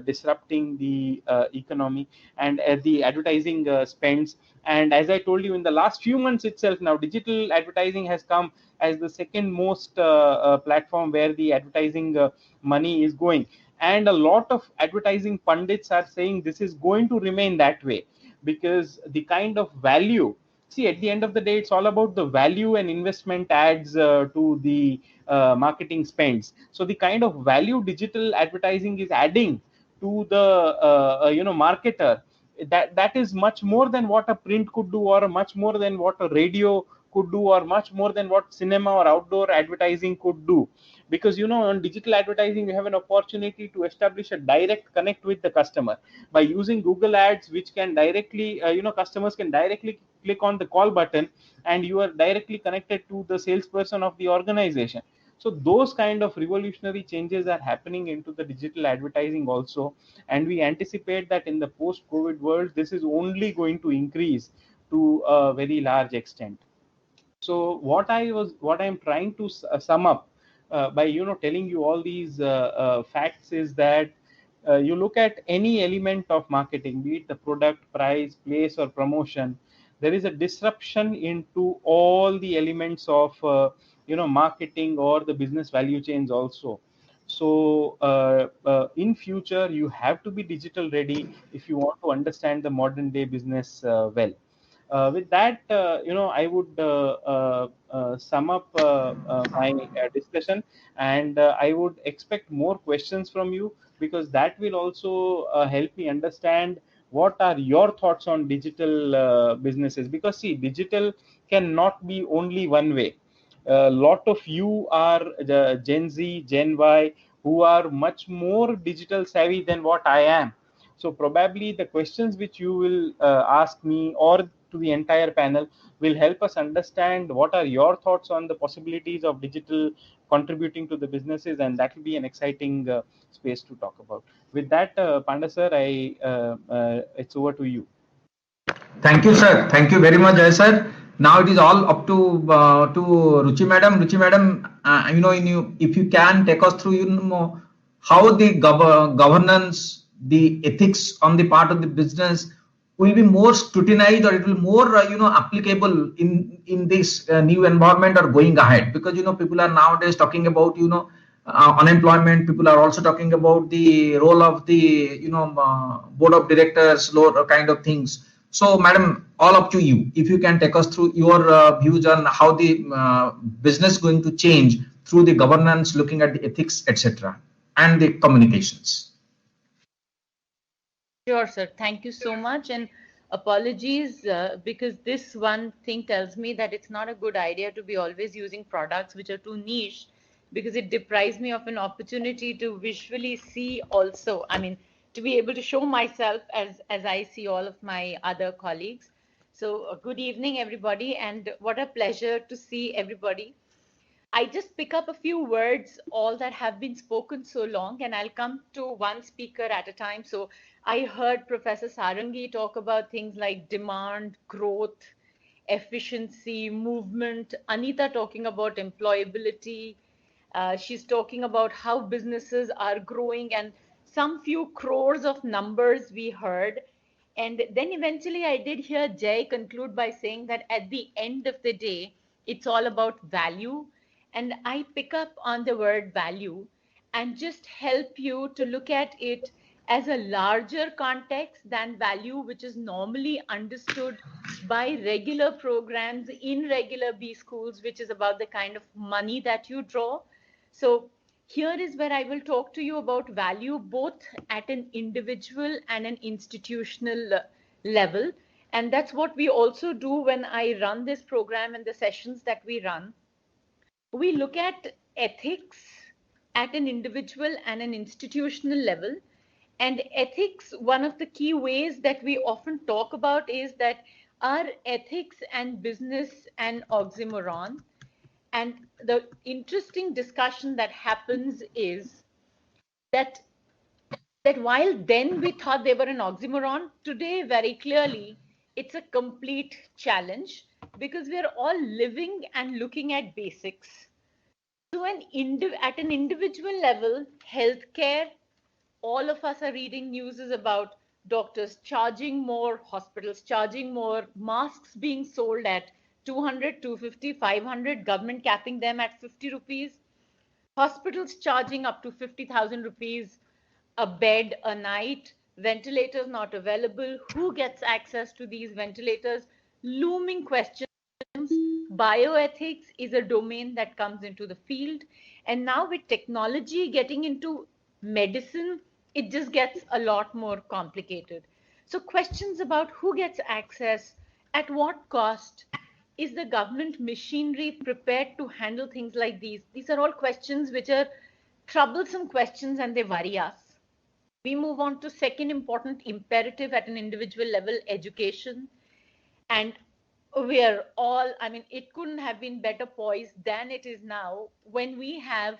disrupting the economy and the advertising spends. And as I told you, in the last few months itself, now digital advertising has come as the second most platform where the advertising money is going. And a lot of advertising pundits are saying this is going to remain that way, because the kind of value see, at the end of the day, it's all about the value and investment adds to the marketing spends. So the kind of value digital advertising is adding to the marketer, that is much more than what a print could do, or much more than what a radio could do, or much more than what cinema or outdoor advertising could do. Because on digital advertising you have an opportunity to establish a direct connect with the customer by using Google ads, which can directly customers can directly click on the call button, and you are directly connected to the salesperson of the organization. So those kind of revolutionary changes are happening into the digital advertising also, and we anticipate that in the post COVID world this is only going to increase to a very large extent. So what I'm trying to sum up by telling you all these facts is that you look at any element of marketing, be it the product, price, place, or promotion, there is a disruption into all the elements of marketing or the business value chains also. So in future you have to be digital ready if you want to understand the modern day business well. With that, I would sum up my discussion, and I would expect more questions from you, because that will also help me understand what are your thoughts on digital businesses. Because see, digital cannot be only one way. A lot of you are the Gen Z, Gen Y, who are much more digital savvy than what I am. So probably the questions which you will ask me or to the entire panel will help us understand what are your thoughts on the possibilities of digital contributing to the businesses, and that will be an exciting space to talk about. With that, Panda sir, it's over to you. Thank you, sir. Thank you very much, Jay sir. Now it is all up to Ruchi madam. Ruchi madam, if you can take us through, how the governance, the ethics on the part of the business will be more scrutinized, or it will more applicable in this new environment or going ahead. Because people are nowadays talking about unemployment. People are also talking about the role of the board of directors, kind of things. So, madam, all up to you. If you can take us through your views on how the business going to change through the governance, looking at the ethics, etc., and the communications. Sure, sir. Thank you so much. And apologies, because this one thing tells me that it's not a good idea to be always using products which are too niche, because it deprives me of an opportunity to visually see also. I mean, to be able to show myself as I see all of my other colleagues. So good evening, everybody, and what a pleasure to see everybody. I just pick up a few words, all that have been spoken so long, and I'll come to one speaker at a time. So I heard Professor Sarangi talk about things like demand, growth, efficiency, movement. Anita talking about employability. She's talking about how businesses are growing, and some few crores of numbers we heard. And then eventually I did hear Jay conclude by saying that at the end of the day, it's all about value. And I pick up on the word value and just help you to look at it as a larger context than value, which is normally understood by regular programs in regular B schools, which is about the kind of money that you draw. So here is where I will talk to you about value, both at an individual and an institutional level. And that's what we also do when I run this program and the sessions that we run. We look at ethics at an individual and an institutional level. And ethics, one of the key ways that we often talk about is that are ethics and business an oxymoron? And the interesting discussion that happens is that while then we thought they were an oxymoron, today very clearly it's a complete challenge, because we are all living and looking at basics. So at an individual level, healthcare, all of us are reading news about doctors charging more, hospitals charging more, masks being sold at 200, 250, 500, government capping them at 50 rupees, hospitals charging up to 50,000 rupees a bed a night, ventilators not available. Who gets access to these ventilators? looming questions. Bioethics is a domain that comes into the field. And now with technology getting into medicine, it just gets a lot more complicated. So questions about who gets access, at what cost, is the government machinery prepared to handle things like these? These are all questions which are troublesome questions and they worry us. We move on to second important imperative at an individual level, education. And we are all, I mean, it couldn't have been better poised than it is now when we have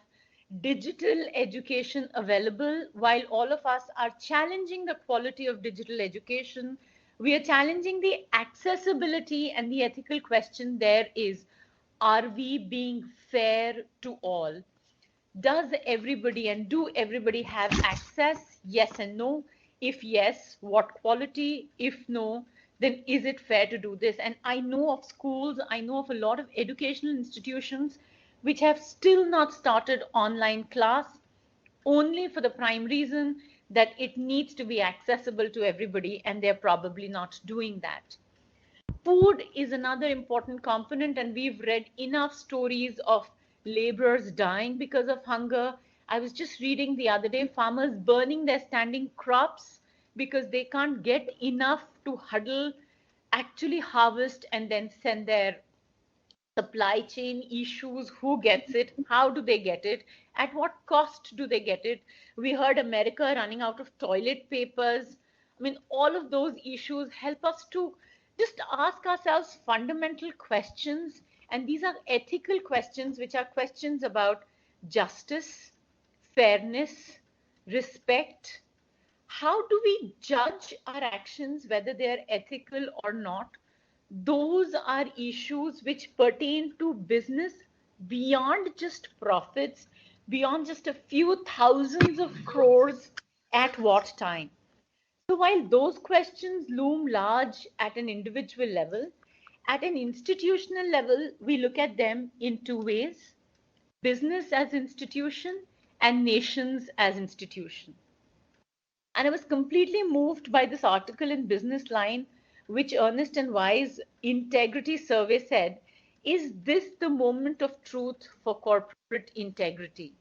digital education available. While all of us are challenging the quality of digital education, we are challenging the accessibility, and the ethical question there is, are we being fair to all? Does everybody and do everybody have access? Yes and no. If yes, what quality? If no, then is it fair to do this? And I know of schools, I know of a lot of educational institutions which have still not started online class, only for the prime reason that it needs to be accessible to everybody, and they're probably not doing that. Food is another important component, and we've read enough stories of laborers dying because of hunger. I was just reading the other day, farmers burning their standing crops because they can't get enough to huddle, actually harvest, and then send their supply chain issues. Who gets it? How do they get it? At what cost do they get it? We heard America running out of toilet papers. I mean, all of those issues help us to just ask ourselves fundamental questions. And these are ethical questions, which are questions about justice, fairness, respect. How do we judge our actions, whether they are ethical or not? Those are issues which pertain to business beyond just profits, beyond just a few thousands of crores at what time. So while those questions loom large at an individual level, at an institutional level, we look at them in two ways: business as institution and nations as institution. And I was completely moved by this article in Business Line, which Ernst and Wise Integrity Survey said, is this the moment of truth for corporate integrity?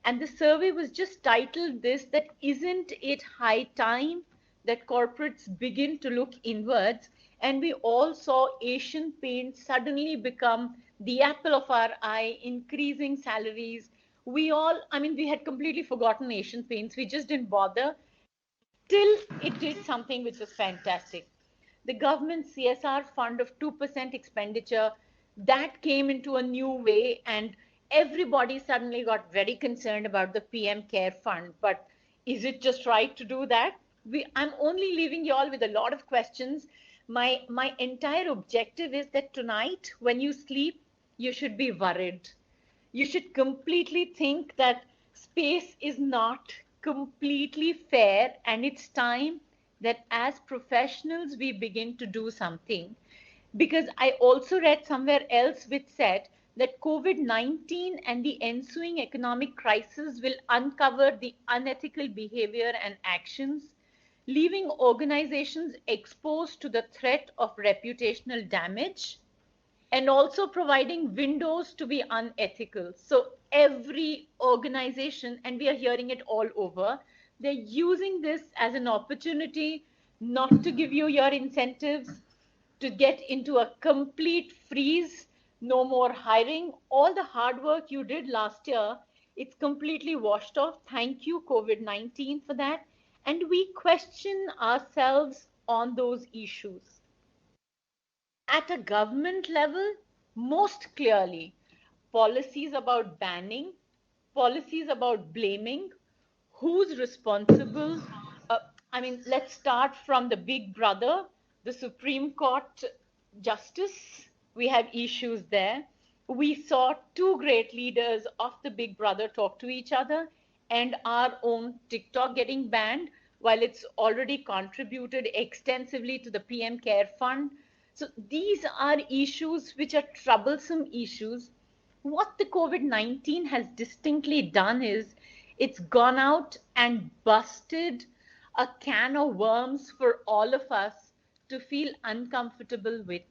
And the survey was just titled this, that isn't it high time that corporates begin to look inwards? And we all saw Asian Paints suddenly become the apple of our eye, increasing salaries. We all, I mean, we had completely forgotten Asian Paints. We just didn't bother till it did something which was fantastic. The government CSR fund of 2% expenditure, that came into a new way, and everybody suddenly got very concerned about the PM Care Fund. But is it just right to do that? I'm only leaving you all with a lot of questions. My entire objective is that tonight, when you sleep, you should be worried. You should completely think that space is not completely fair, and it's time that as professionals we begin to do something. Because I also read somewhere else which said that COVID-19 and the ensuing economic crisis will uncover the unethical behavior and actions, leaving organizations exposed to the threat of reputational damage, and also providing windows to be unethical. So every organization, and we are hearing it all over, they're using this as an opportunity not to give you your incentives, to get into a complete freeze, no more hiring. All the hard work you did last year, it's completely washed off. Thank you, COVID-19, for that. And we question ourselves on those issues. At a government level, most clearly, policies about banning, policies about blaming, who's responsible. I mean, let's start from the big brother, the Supreme Court justice. We have issues there. We saw two great leaders of the big brother talk to each other, and our own TikTok getting banned while it's already contributed extensively to the PM Care Fund. So these are issues which are troublesome issues. What the COVID-19 has distinctly done is it's gone out and busted a can of worms for all of us to feel uncomfortable with.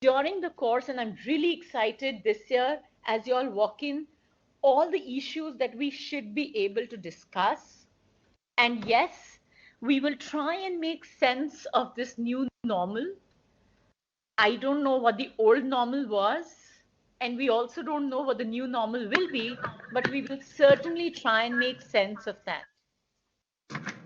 During the course, and I'm really excited this year as you all walk in, all the issues that we should be able to discuss. And yes, we will try and make sense of this new normal. I don't know what the old normal was, and we also don't know what the new normal will be, but we will certainly try and make sense of that.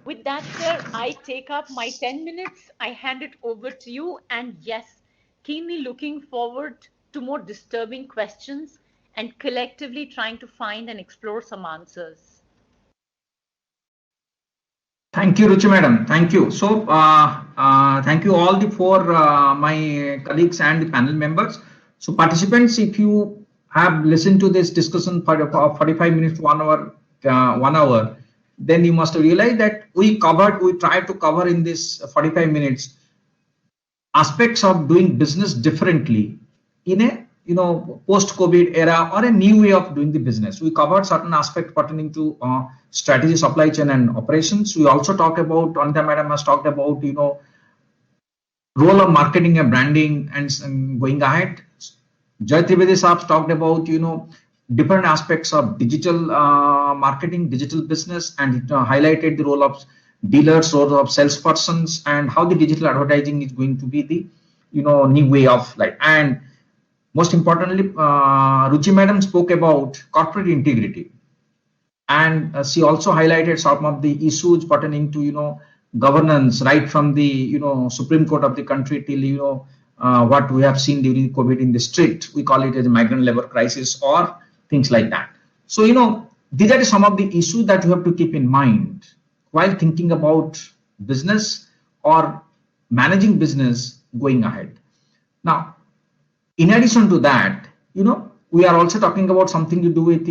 With that, sir, I take up my 10 minutes. I hand it over to you. And yes, keenly looking forward to more disturbing questions and collectively trying to find and explore some answers. Thank you, Ruchi madam. Thank you. So, thank you all the four my colleagues and the panel members. So, participants, if you have listened to this discussion for 45 minutes to 1 hour, then you must realize that we tried to cover in this 45 minutes aspects of doing business differently in a post-COVID era or a new way of doing the business. We covered certain aspects pertaining to strategy, supply chain, and operations. We also talked about, Anita madam has talked about, role of marketing and branding and going ahead. Trivedi Saab talked about, different aspects of digital marketing, digital business, and it highlighted the role of dealers, role of salespersons, and how the digital advertising is going to be the, new way of life. And most importantly, Ruchi madam spoke about corporate integrity, and she also highlighted some of the issues pertaining to governance, right from the Supreme Court of the country till what we have seen during COVID in the street. We call it as a migrant labor crisis or things like that. So these are some of the issues that you have to keep in mind while thinking about business or managing business going ahead. Now, in addition to that, we are also talking about something to do with,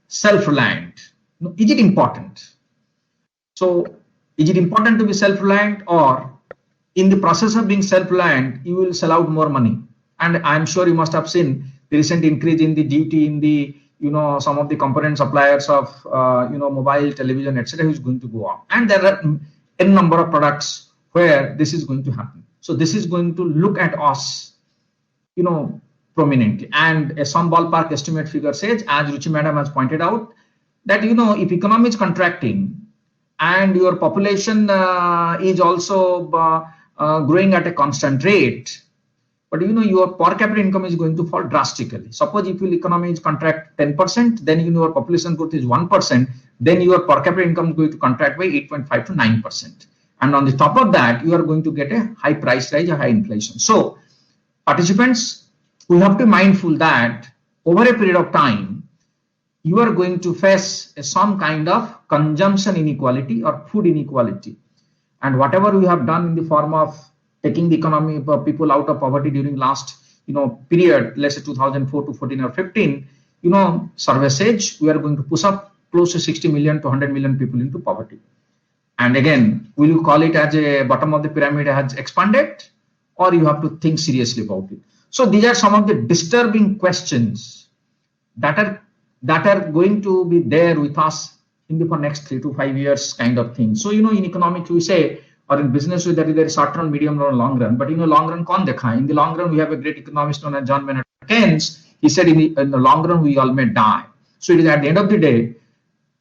self-reliant. Is it important? So, is it important to be self-reliant, or in the process of being self-reliant, you will sell out more money? And I'm sure you must have seen the recent increase in the duty in the, some of the component suppliers of, mobile, television, etc. is going to go up. And there are a number of products where this is going to happen. So this is going to look at us, prominently. And some ballpark estimate figure says, as Ruchi madam has pointed out, that, if economy is contracting and your population is also growing at a constant rate, but your per capita income is going to fall drastically. Suppose if your economy is contract 10%, then your population growth is 1%, then your per capita income is going to contract by 8.5 to 9%. And on the top of that, you are going to get a high price rise, a high inflation. So, participants, we have to be mindful that over a period of time, you are going to face some kind of consumption inequality or food inequality. And whatever we have done in the form of taking the economy of people out of poverty during last period, let's say 2004 to 14 or 15, survey says we are going to push up close to 60 million to 100 million people into poverty. And again, will you call it as a bottom of the pyramid has expanded, or you have to think seriously about it? So these are some of the disturbing questions that are going to be there with us in the next 3 to 5 years kind of thing. So in economics we say, or in business there is a short run, medium run, long run. But long run kaun dekha? In the long run, we have a great economist known as John Maynard Keynes. He said in the long run we all may die. So it is at the end of the day,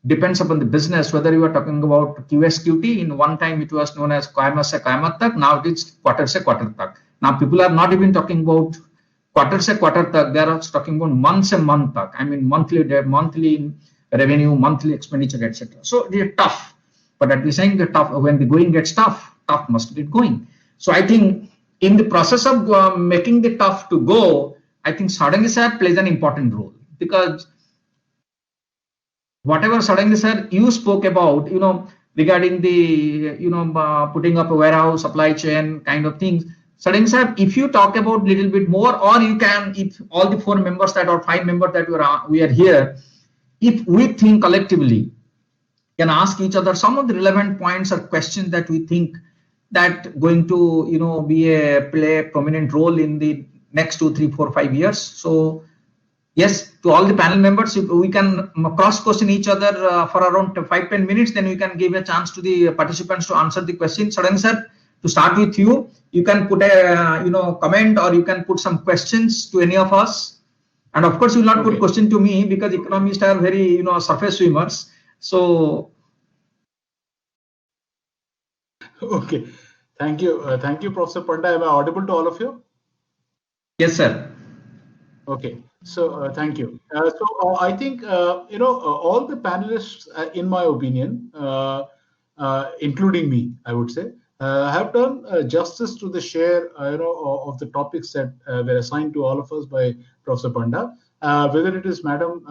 depends upon the business, whether you are talking about QSQT. In one time it was known as Qaimat se Qaimat tak, now it is quarter se quarter tak. Now people are not even talking about quarter se quarter tak, they are talking about month se month tak. I mean monthly revenue, monthly expenditure, etc. So it is tough. But at the same time, when the going gets tough must get going. So I think in the process of making the tough to go, I think Sarangi sir plays an important role, because whatever Sarangi sir you spoke about, regarding the, putting up a warehouse, supply chain kind of things. Sarangi sir, if you talk about little bit more, or you can, if all the 4 members that or 5 members that we are here, if we think collectively, can ask each other some of the relevant points or questions that we think that going to play a prominent role in the next 2, 3, 4, 5 years. So yes, to all the panel members, if we can cross question each other for around 5-10 minutes, then we can give a chance to the participants to answer the question. Sarangi sir, to start with you. You can put a comment, or you can put some questions to any of us. And of course, you will not put question to me, because economists are very surface swimmers. So okay, thank you, Professor Panda. Am I audible to all of you? yes, sir. Okay, so thank you. So I think all the panelists, in my opinion, including me, I would say, have done justice to the share, of the topics that were assigned to all of us by Professor Panda. Whether it is Madam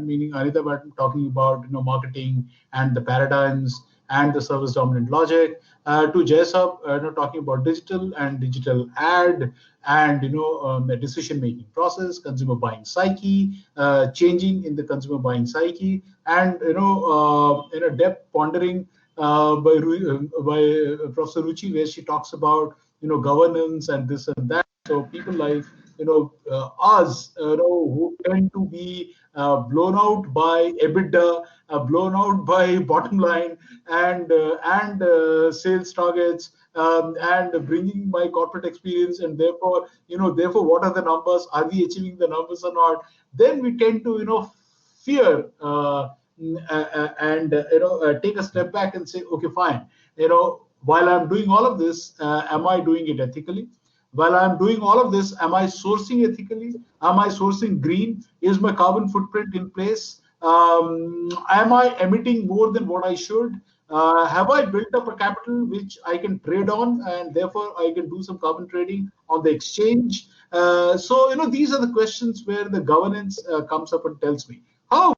meaning Anita Madam, talking about marketing and the paradigms and the service dominant logic, to Jaisab, talking about digital and digital ad, and the decision making process, consumer buying psyche, changing in the consumer buying psyche, and depth pondering by Professor Ruchi, where she talks about governance and this and that. So people like us, who tend to be blown out by EBITDA, blown out by bottom line, and sales targets, and bringing my corporate experience, and therefore what are the numbers? Are we achieving the numbers or not? Then we tend to fear, and take a step back and say, okay, fine. While I'm doing all of this, am I doing it ethically? While I'm doing all of this, am I sourcing ethically? Am I sourcing green? Is my carbon footprint in place? Am I emitting more than what I should? Have I built up a capital which I can trade on, and therefore I can do some carbon trading on the exchange? So these are the questions where the governance comes up and tells me. How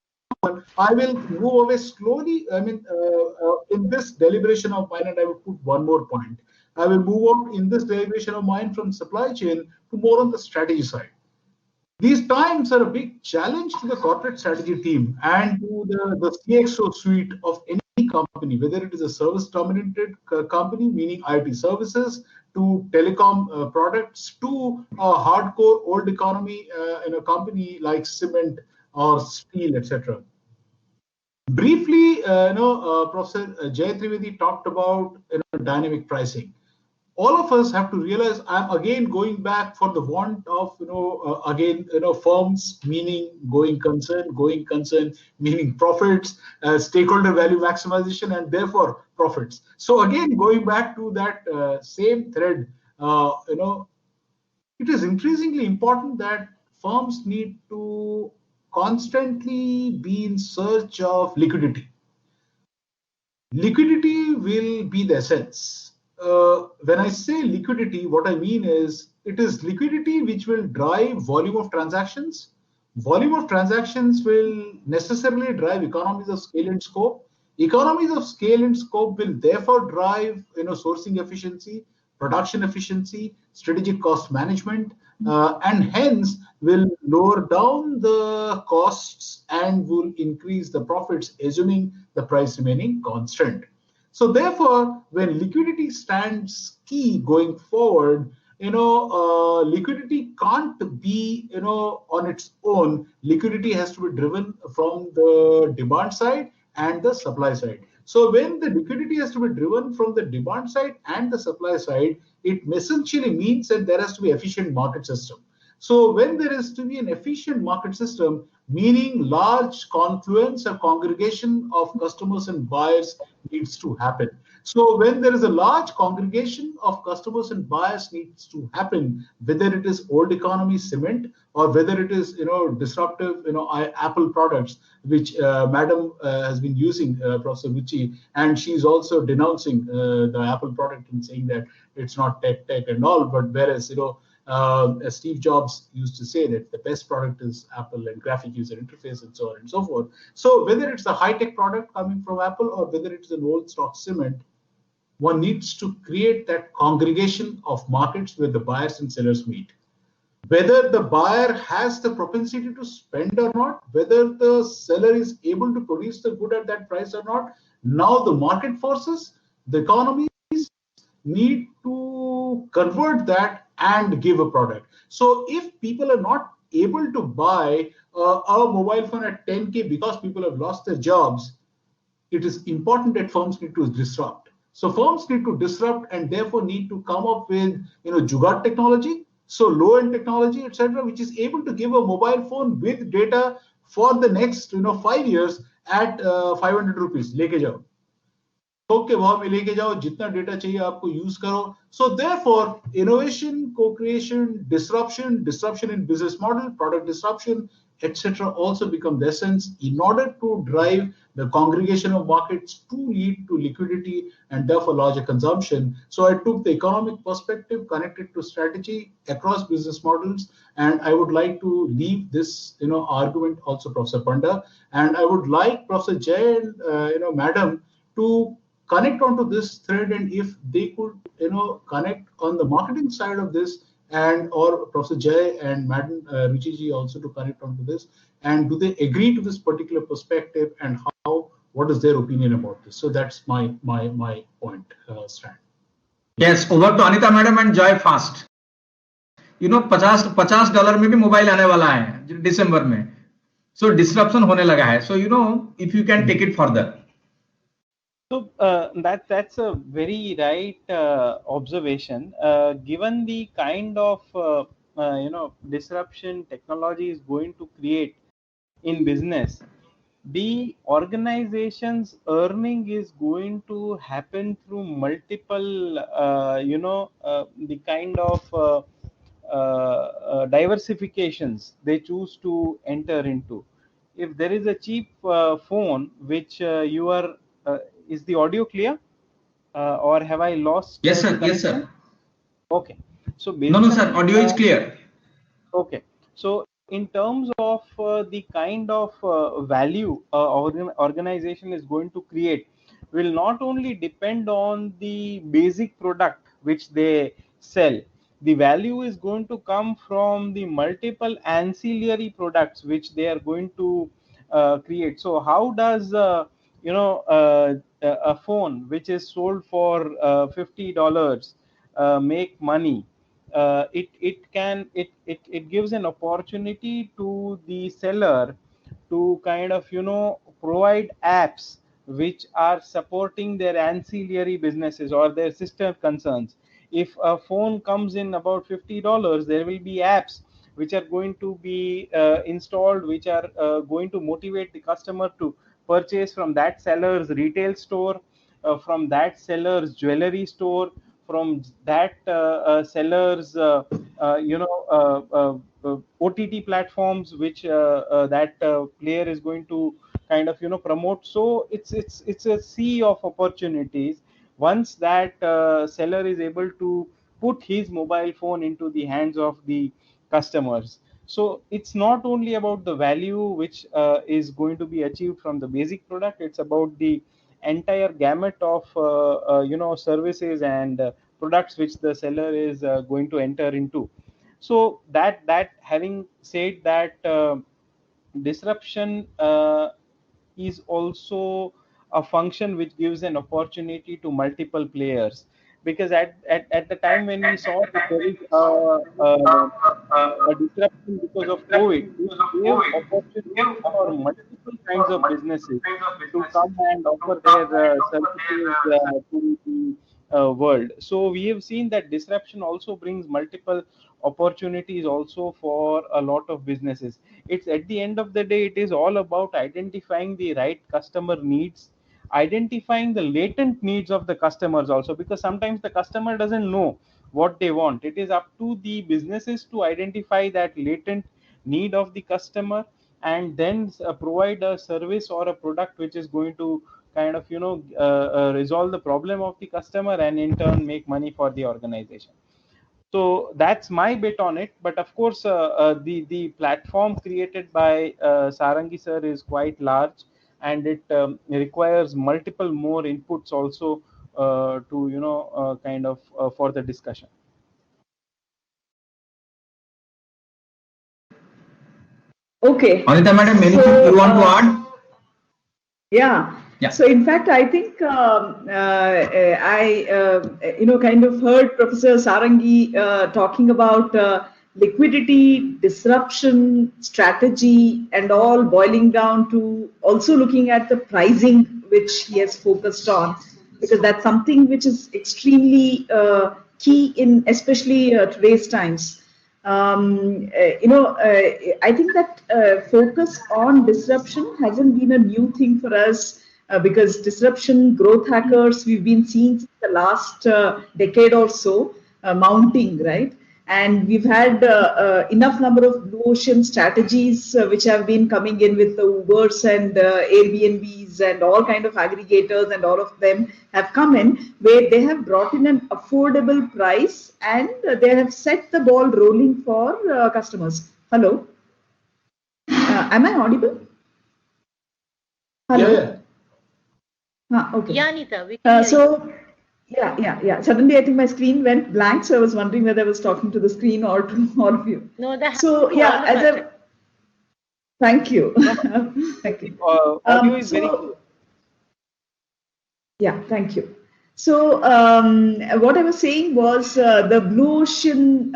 I will move away slowly. I mean, in this deliberation of mine, and I will put one more point. I will move on in this deliberation of mine from supply chain to more on the strategy side. These times are a big challenge to the corporate strategy team and to the CXO suite of any company, whether it is a service-dominated company, meaning IT services, to telecom products, to a hardcore old economy in a company like cement or steel, etc. Briefly, Professor Jay Trivedi talked about dynamic pricing. All of us have to realize, I'm again going back for the want of firms, meaning going concern meaning profits, stakeholder value maximization, and therefore profits. So again, going back to that same thread, it is increasingly important that firms need to constantly be in search of liquidity. Liquidity will be the essence. When I say liquidity, what I mean is it is liquidity which will drive volume of transactions. Volume of transactions will necessarily drive economies of scale and scope. Economies of scale and scope will therefore drive sourcing efficiency, production efficiency, strategic cost management, and hence will lower down the costs and will increase the profits, assuming the price remaining constant. So therefore, when liquidity stands key going forward, liquidity can't be on its own. Liquidity has to be driven from the demand side and the supply side. So when the liquidity has to be driven from the demand side and the supply side, it essentially means that there has to be efficient market system. So when there is to be an efficient market system, meaning large confluence or congregation of customers and buyers needs to happen. So when there is a large congregation of customers and buyers needs to happen, whether it is old economy cement or whether it is disruptive Apple products, which Madam has been using, Professor Ruchi, and she's also denouncing the Apple product and saying that it's not tech and all, but whereas Steve Jobs used to say that the best product is Apple and graphic user interface and so on and so forth. So whether it's a high-tech product coming from Apple or whether it's an old stock cement, one needs to create that congregation of markets where the buyers and sellers meet. Whether the buyer has the propensity to spend or not, whether the seller is able to produce the good at that price or not, now the market forces, the economies need to convert that and give a product. So if people are not able to buy a mobile phone at 10K because people have lost their jobs, it is important that firms need to disrupt. So firms need to disrupt and therefore need to come up with, Jugaad technology, so low-end technology, etc., which is able to give a mobile phone with data for the next 5 years at 500 rupees. Leke jao. थोक के भाव में लेके जाओ, जितना data चाहिए आपको use करो. So therefore, innovation, co-creation, disruption in business model, product disruption, etc., also become the essence in order to drive the congregation of markets to lead to liquidity and therefore larger consumption. So I took the economic perspective, connected to strategy across business models, and I would like to leave this argument also, Professor Panda, and I would like Professor Jay and Madam to connect onto this thread, and if they could connect on the marketing side of this, and or Professor Jay and Madam Ruchi ji also to connect onto this, and do they agree to this particular perspective, and what is their opinion about this? So that's my point, Stan. Yes, over to Anita madam and Joy fast. $50 में भी mobile आने वाला है दिसंबर में, so disruption होने लगा है. So if you can take it further. So that's a very right observation. Given the kind of disruption technology is going to create in business, the organization's earning is going to happen through multiple the kind of diversifications they choose to enter into. If there is a cheap phone which you are is the audio clear or have I lost? Yes sir, yes sir. Okay, so no sir, audio is clear. Okay, so in terms of the kind of value organization is going to create will not only depend on the basic product which they sell. The value is going to come from the multiple ancillary products which they are going to create. So how does a phone which is sold for $50 make money? It gives an opportunity to the seller to kind of provide apps which are supporting their ancillary businesses or their sister concerns. If a phone comes in about $50, there will be apps which are going to be installed, which are going to motivate the customer to purchase from that seller's retail store, from that seller's jewelry store, from that seller's OTT platforms which that player is going to kind of promote. So it's a sea of opportunities once that seller is able to put his mobile phone into the hands of the customers. So it's not only about the value which is going to be achieved from the basic product, it's about the entire gamut of services and products which the seller is going to enter into. So that having said that, disruption is also a function which gives an opportunity to multiple players, because at the time when we saw that there is a disruption because of COVID, it gave opportunity for multiple kinds of businesses to come and offer their services to the world. So we have seen that disruption also brings multiple opportunities also for a lot of businesses. It's at the end of the day, it is all about identifying the right customer needs, identifying the latent needs of the customers also, because sometimes the customer doesn't know what they want. It is up to the businesses to identify that latent need of the customer and then provide a service or a product which is going to kind of resolve the problem of the customer and in turn make money for the organization. So that's my bit on it. But of course, the platform created by Sarangi sir is quite large, and it requires multiple more inputs also to kind of for the discussion. Okay. Anita madam, anything you want to add? Yeah. So in fact, I think I kind of heard Professor Sarangi talking about liquidity, disruption, strategy, and all boiling down to also looking at the pricing which he has focused on. because that's something which is extremely key in especially today's times. I think that focus on disruption hasn't been a new thing for us, because disruption, growth hackers, we've been seeing since the last decade or so mounting, right? And we've had enough number of blue ocean strategies which have been coming in with the Ubers and Airbnbs and all kind of aggregators, and all of them have come in where they have brought in an affordable price, and they have set the ball rolling for customers. Hello, am I audible? Hello. Yeah. Okay. Yeah, Anita, we can hear So, yeah. Suddenly, I think my screen went blank, so I was wondering whether I was talking to the screen or to all of you. No, that So, happened to all of us. thank you. Thank you. Audio is very clear. Yeah, thank you. So, what I was saying was the blue ocean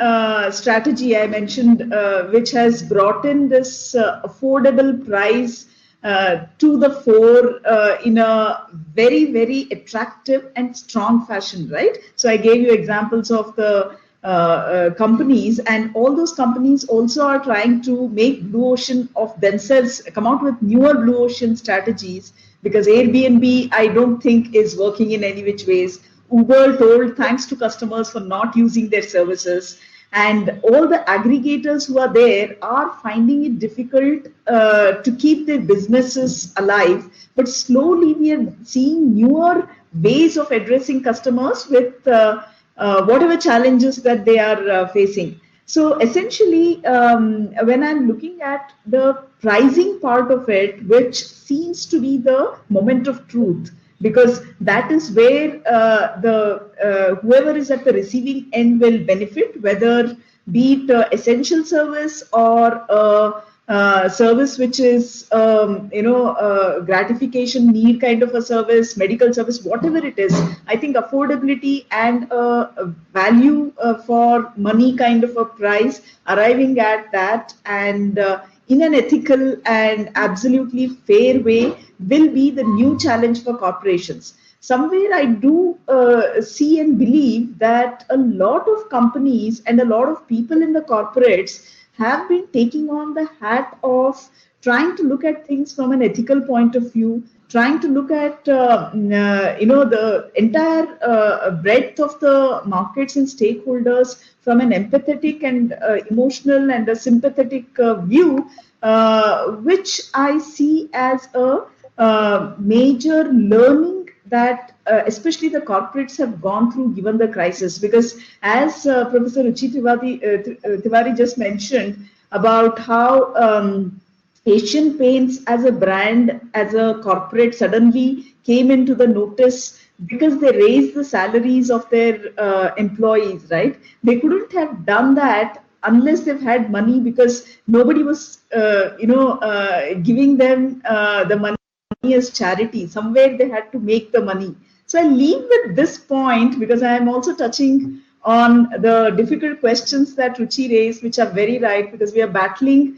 strategy I mentioned, which has brought in this affordable price to the fore in a very, very attractive and strong fashion, right? So, I gave you examples of the companies, and all those companies also are trying to make blue ocean of themselves, come out with newer blue ocean strategies, because Airbnb, I don't think is working in any which ways. Uber told thanks to customers for not using their services, and all the aggregators who are there are finding it difficult to keep their businesses alive. But slowly we are seeing newer ways of addressing customers with whatever challenges that they are facing. So essentially, when I'm looking at the pricing part of it, which seems to be the moment of truth, because that is where the whoever is at the receiving end will benefit, whether be it essential service or service which is gratification need kind of a service, medical service, whatever it is. I think affordability and value for money kind of a price, arriving at that, and in an ethical and absolutely fair way, will be the new challenge for corporations. Somewhere I do see and believe that a lot of companies and a lot of people in the corporates have been taking on the hat of trying to look at things from an ethical point of view, trying to look at the entire breadth of the markets and stakeholders from an empathetic and emotional and a sympathetic view, which I see as a major learning that especially the corporates have gone through given the crisis. Because as Professor Ruchi Tewari just mentioned about how Asian Paints as a brand, as a corporate, suddenly came into the notice because they raised the salaries of their employees, right? They couldn't have done that unless they've had money, because nobody was, giving them the money as charity. Somewhere they had to make the money. So I leave with this point, because I am also touching on the difficult questions that Ruchi raised, which are very right, because we are battling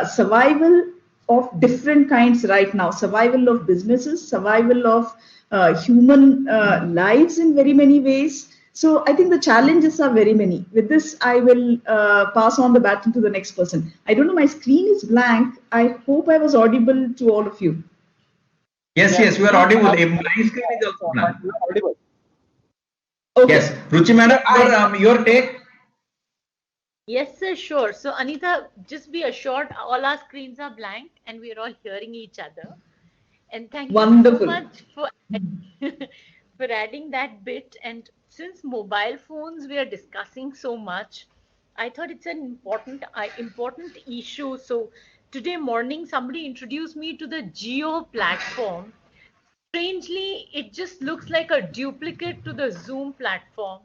survival of different kinds right now, survival of businesses, survival of human lives in very many ways. So I think the challenges are very many. With this, I will pass on the baton to the next person. I don't know, my screen is blank. I hope I was audible to all of you. Yes, you are audible. My screen is also blank. Audible. Okay. Yes, Ruchi madam, your take. Yes, sir, sure. So, Anita, just be assured all our screens are blank and we are all hearing each other. And thank you Wonderful. so much for for adding that bit. And since mobile phones we are discussing so much, I thought it's an important issue. So today morning somebody introduced me to the Geo platform. Strangely, it just looks like a duplicate to the Zoom platform.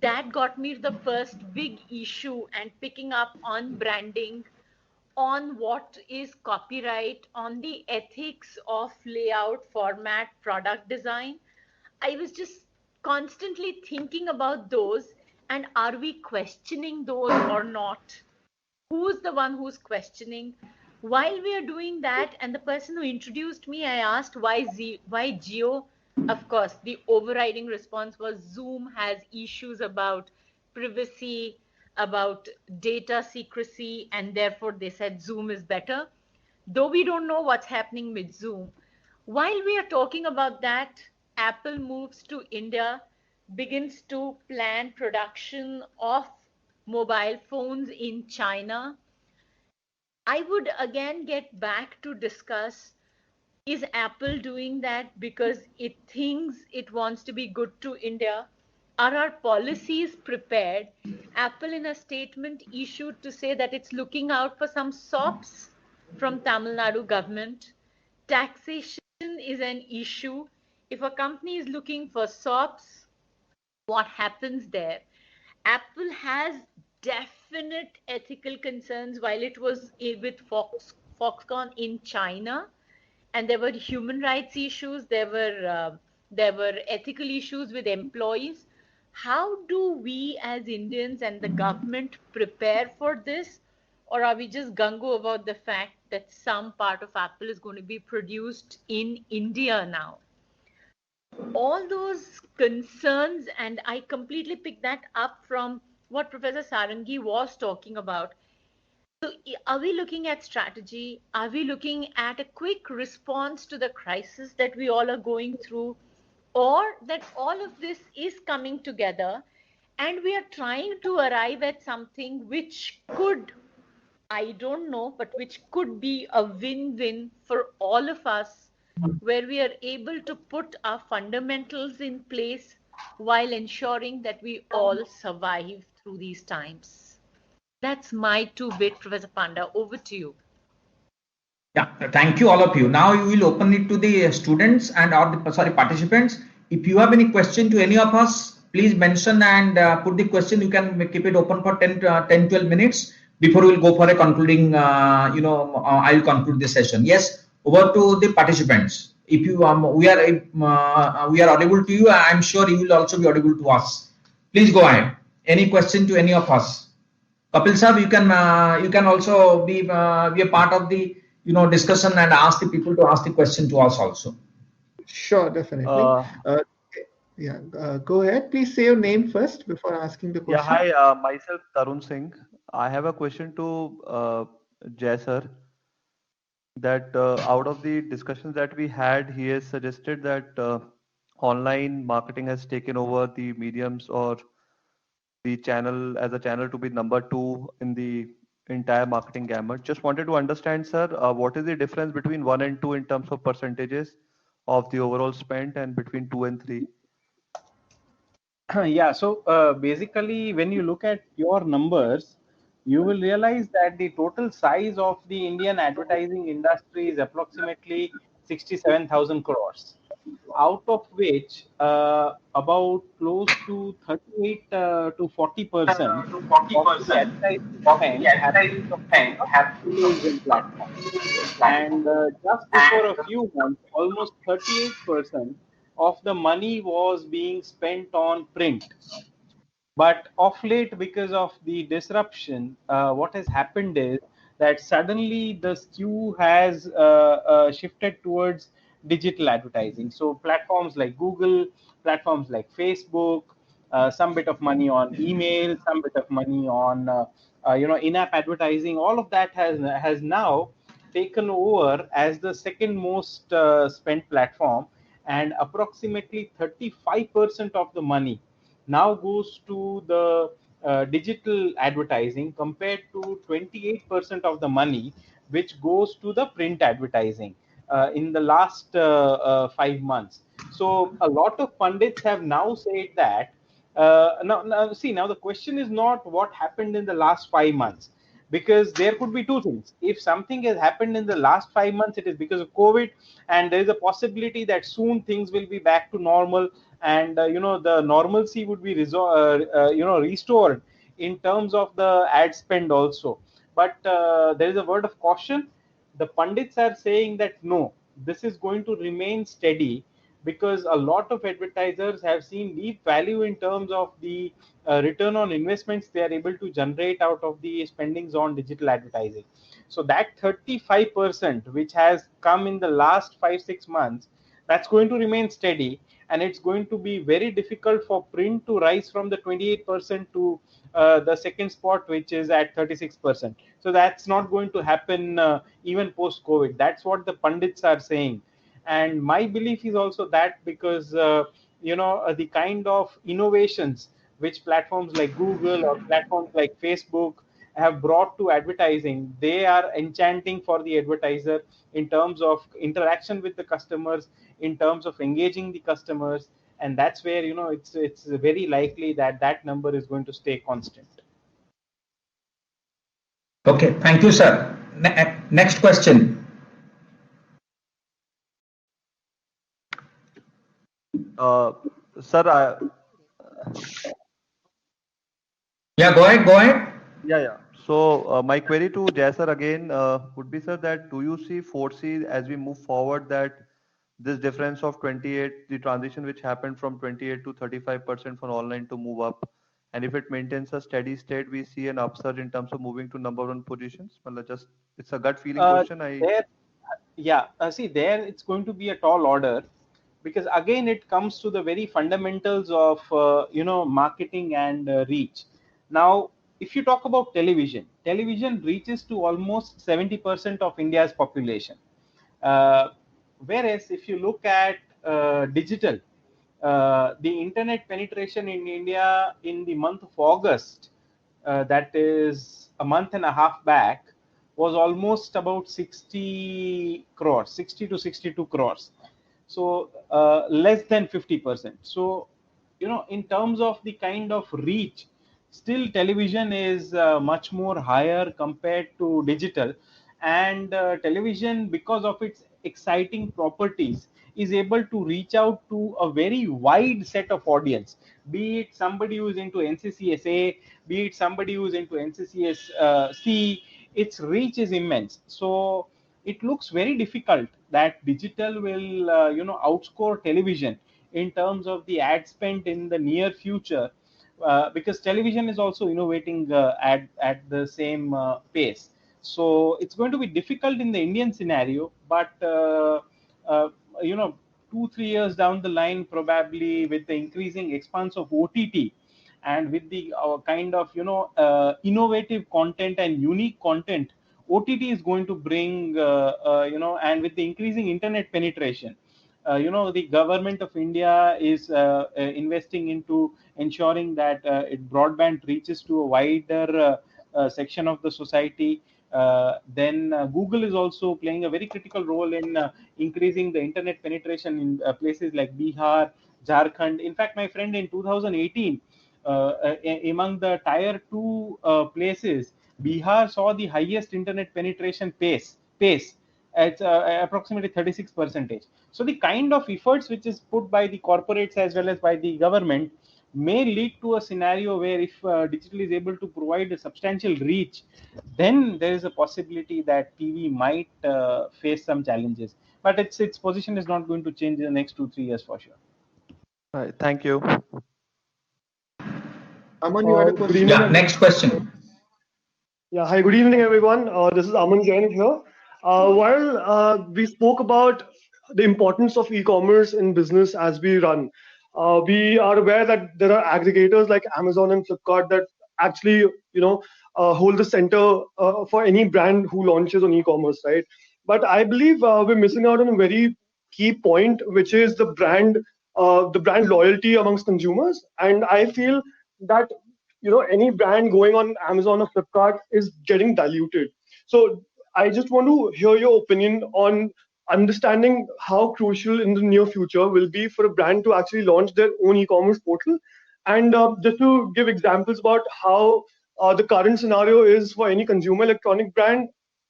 That got me the first big issue and picking up on branding, on what is copyright, on the ethics of layout, format, product design. I was just constantly thinking about those, and are we questioning those or not? Who's the one who's questioning? While we are doing that, and the person who introduced me, I asked why Geo, Of course, the overriding response was Zoom has issues about privacy, about data secrecy, and therefore they said Zoom is better. Though we don't know what's happening with Zoom. While we are talking about that, Apple moves to India, begins to plan production of mobile phones in China. I would again get back to discuss, is Apple doing that because it thinks it wants to be good to India? Are our policies prepared? Apple, in a statement issued to say that it's looking out for some SOPs from Tamil Nadu government. Taxation is an issue. If a company is looking for SOPs, what happens there? Apple has definite ethical concerns while it was with Foxconn in China, and there were human rights issues, there were ethical issues with employees. How do we as Indians and the government prepare for this, or are we just gung-ho about the fact that some part of Apple is going to be produced in India now? All those concerns, and I completely picked that up from what Professor Sarangi was talking about. So, are we looking at strategy? Are we looking at a quick response to the crisis that we all are going through? Or that all of this is coming together and we are trying to arrive at something which could, I don't know, but which could be a win-win for all of us, where we are able to put our fundamentals in place while ensuring that we all survive through these times. That's my two-bit, Professor Panda. Over to you. Yeah, thank you all of you. Now we will open it to the students and participants. If you have any question to any of us, please mention and put the question. You can keep it open for 10-12 minutes before we will go for a concluding. I'll conclude this session. Yes, over to the participants. If you we are audible to you, I'm sure you will also be audible to us. Please go ahead. Any question to any of us? Kapil sir, you can also be a part of the discussion and ask the people to ask the question to us also. Sure, definitely. Go ahead. Please say your name first before asking the question. Yeah, hi. Myself Tarun Singh. I have a question to Jay sir. That out of the discussions that we had, he has suggested that online marketing has taken over the mediums or the channel as a channel to be number 2 in the entire marketing gamut. Just wanted to understand, sir, what is the difference between 1 and 2 in terms of percentages of the overall spend, and between 2 and 3? Yeah, so basically, when you look at your numbers, you will realize that the total size of the Indian advertising industry is approximately 67,000 crores, out of which about close to 38 to 40% of the advertising spend happens on television platforms. And just before a few months, almost 38% of the money was being spent on print. But of late, because of the disruption, what has happened is that suddenly the skew has shifted towards digital advertising. So platforms like Google, platforms like Facebook, some bit of money on email, some bit of money on in-app advertising. All of that has now taken over as the second most spent platform, and approximately 35% of the money now goes to the digital advertising, compared to 28% of the money which goes to the print advertising in the last 5 months. So a lot of pundits have now said that now the question is not what happened in the last 5 months, because there could be two things. If something has happened in the last 5 months, it is because of COVID, and there is a possibility that soon things will be back to normal, and the normalcy would be restored in terms of the ad spend also. But there is a word of caution. The pundits are saying that no, this is going to remain steady, because a lot of advertisers have seen deep value in terms of the return on investments they are able to generate out of the spendings on digital advertising. So that 35% which has come in the last 5-6 months, That's going to remain steady, and it's going to be very difficult for print to rise from the 28% to the second spot, which is at 36%. So that's not going to happen even post COVID. That's what the pundits are saying. And my belief is also that because the kind of innovations which platforms like Google or platforms like Facebook have brought to advertising, they are enchanting for the advertiser in terms of interaction with the customers, in terms of engaging the customers, and that's where it's very likely that that number is going to stay constant. Okay, thank you, sir. Next question. Sir, Yeah, go ahead. yeah. So my query to Jay sir again would be, sir, that do you foresee as we move forward that this difference of 28, the transition which happened from 28 to 35% for online to move up, and if it maintains a steady state, we see an upsurge in terms of moving to number one positions? Well, just it's a gut feeling question. See, there it's going to be a tall order, because again it comes to the very fundamentals of marketing and reach. Now, if you talk about television reaches to almost 70% of India's population, whereas if you look at digital, the internet penetration in India in the month of August, that is a month and a half back, was almost about 60 crores, 60 to 62 crores. So less than 50%. So, in terms of the kind of reach, still television is much more higher compared to digital. And television, because of its exciting properties, is able to reach out to a very wide set of audience, be it somebody who is into NCCSA, be it somebody who is into NCCS its reach is immense. So it looks very difficult that digital will outscore television in terms of the ad spend in the near future, because television is also innovating at the same pace. So it's going to be difficult in the Indian scenario, but uh, 2-3 years down the line, probably with the increasing expanse of OTT and with the kind of innovative content and unique content OTT is going to bring, and with the increasing internet penetration, the government of India is investing into ensuring that broadband reaches to a wider section of the society. Then Google is also playing a very critical role in increasing the internet penetration in places like Bihar, Jharkhand. In fact, my friend, in 2018, among the tier 2 places, Bihar saw the highest internet penetration pace at approximately 36%. So the kind of efforts which is put by the corporates as well as by the government may lead to a scenario where if digital is able to provide a substantial reach, then there is a possibility that TV might face some challenges. But its position is not going to change in the next 2-3 years for sure. All right, thank you. Aman, you had a Good question? evening. Yeah, next question. Yeah, hi, good evening, everyone. This is Aman Jain here. While we spoke about the importance of e-commerce in business as we run, we are aware that there are aggregators like Amazon and Flipkart that actually, hold the center for any brand who launches on e-commerce, right? But I believe we're missing out on a very key point, which is the brand loyalty amongst consumers. And I feel that any brand going on Amazon or Flipkart is getting diluted. So I just want to hear your opinion on understanding how crucial in the near future will be for a brand to actually launch their own e-commerce portal. And just to give examples about how the current scenario is for any consumer electronic brand,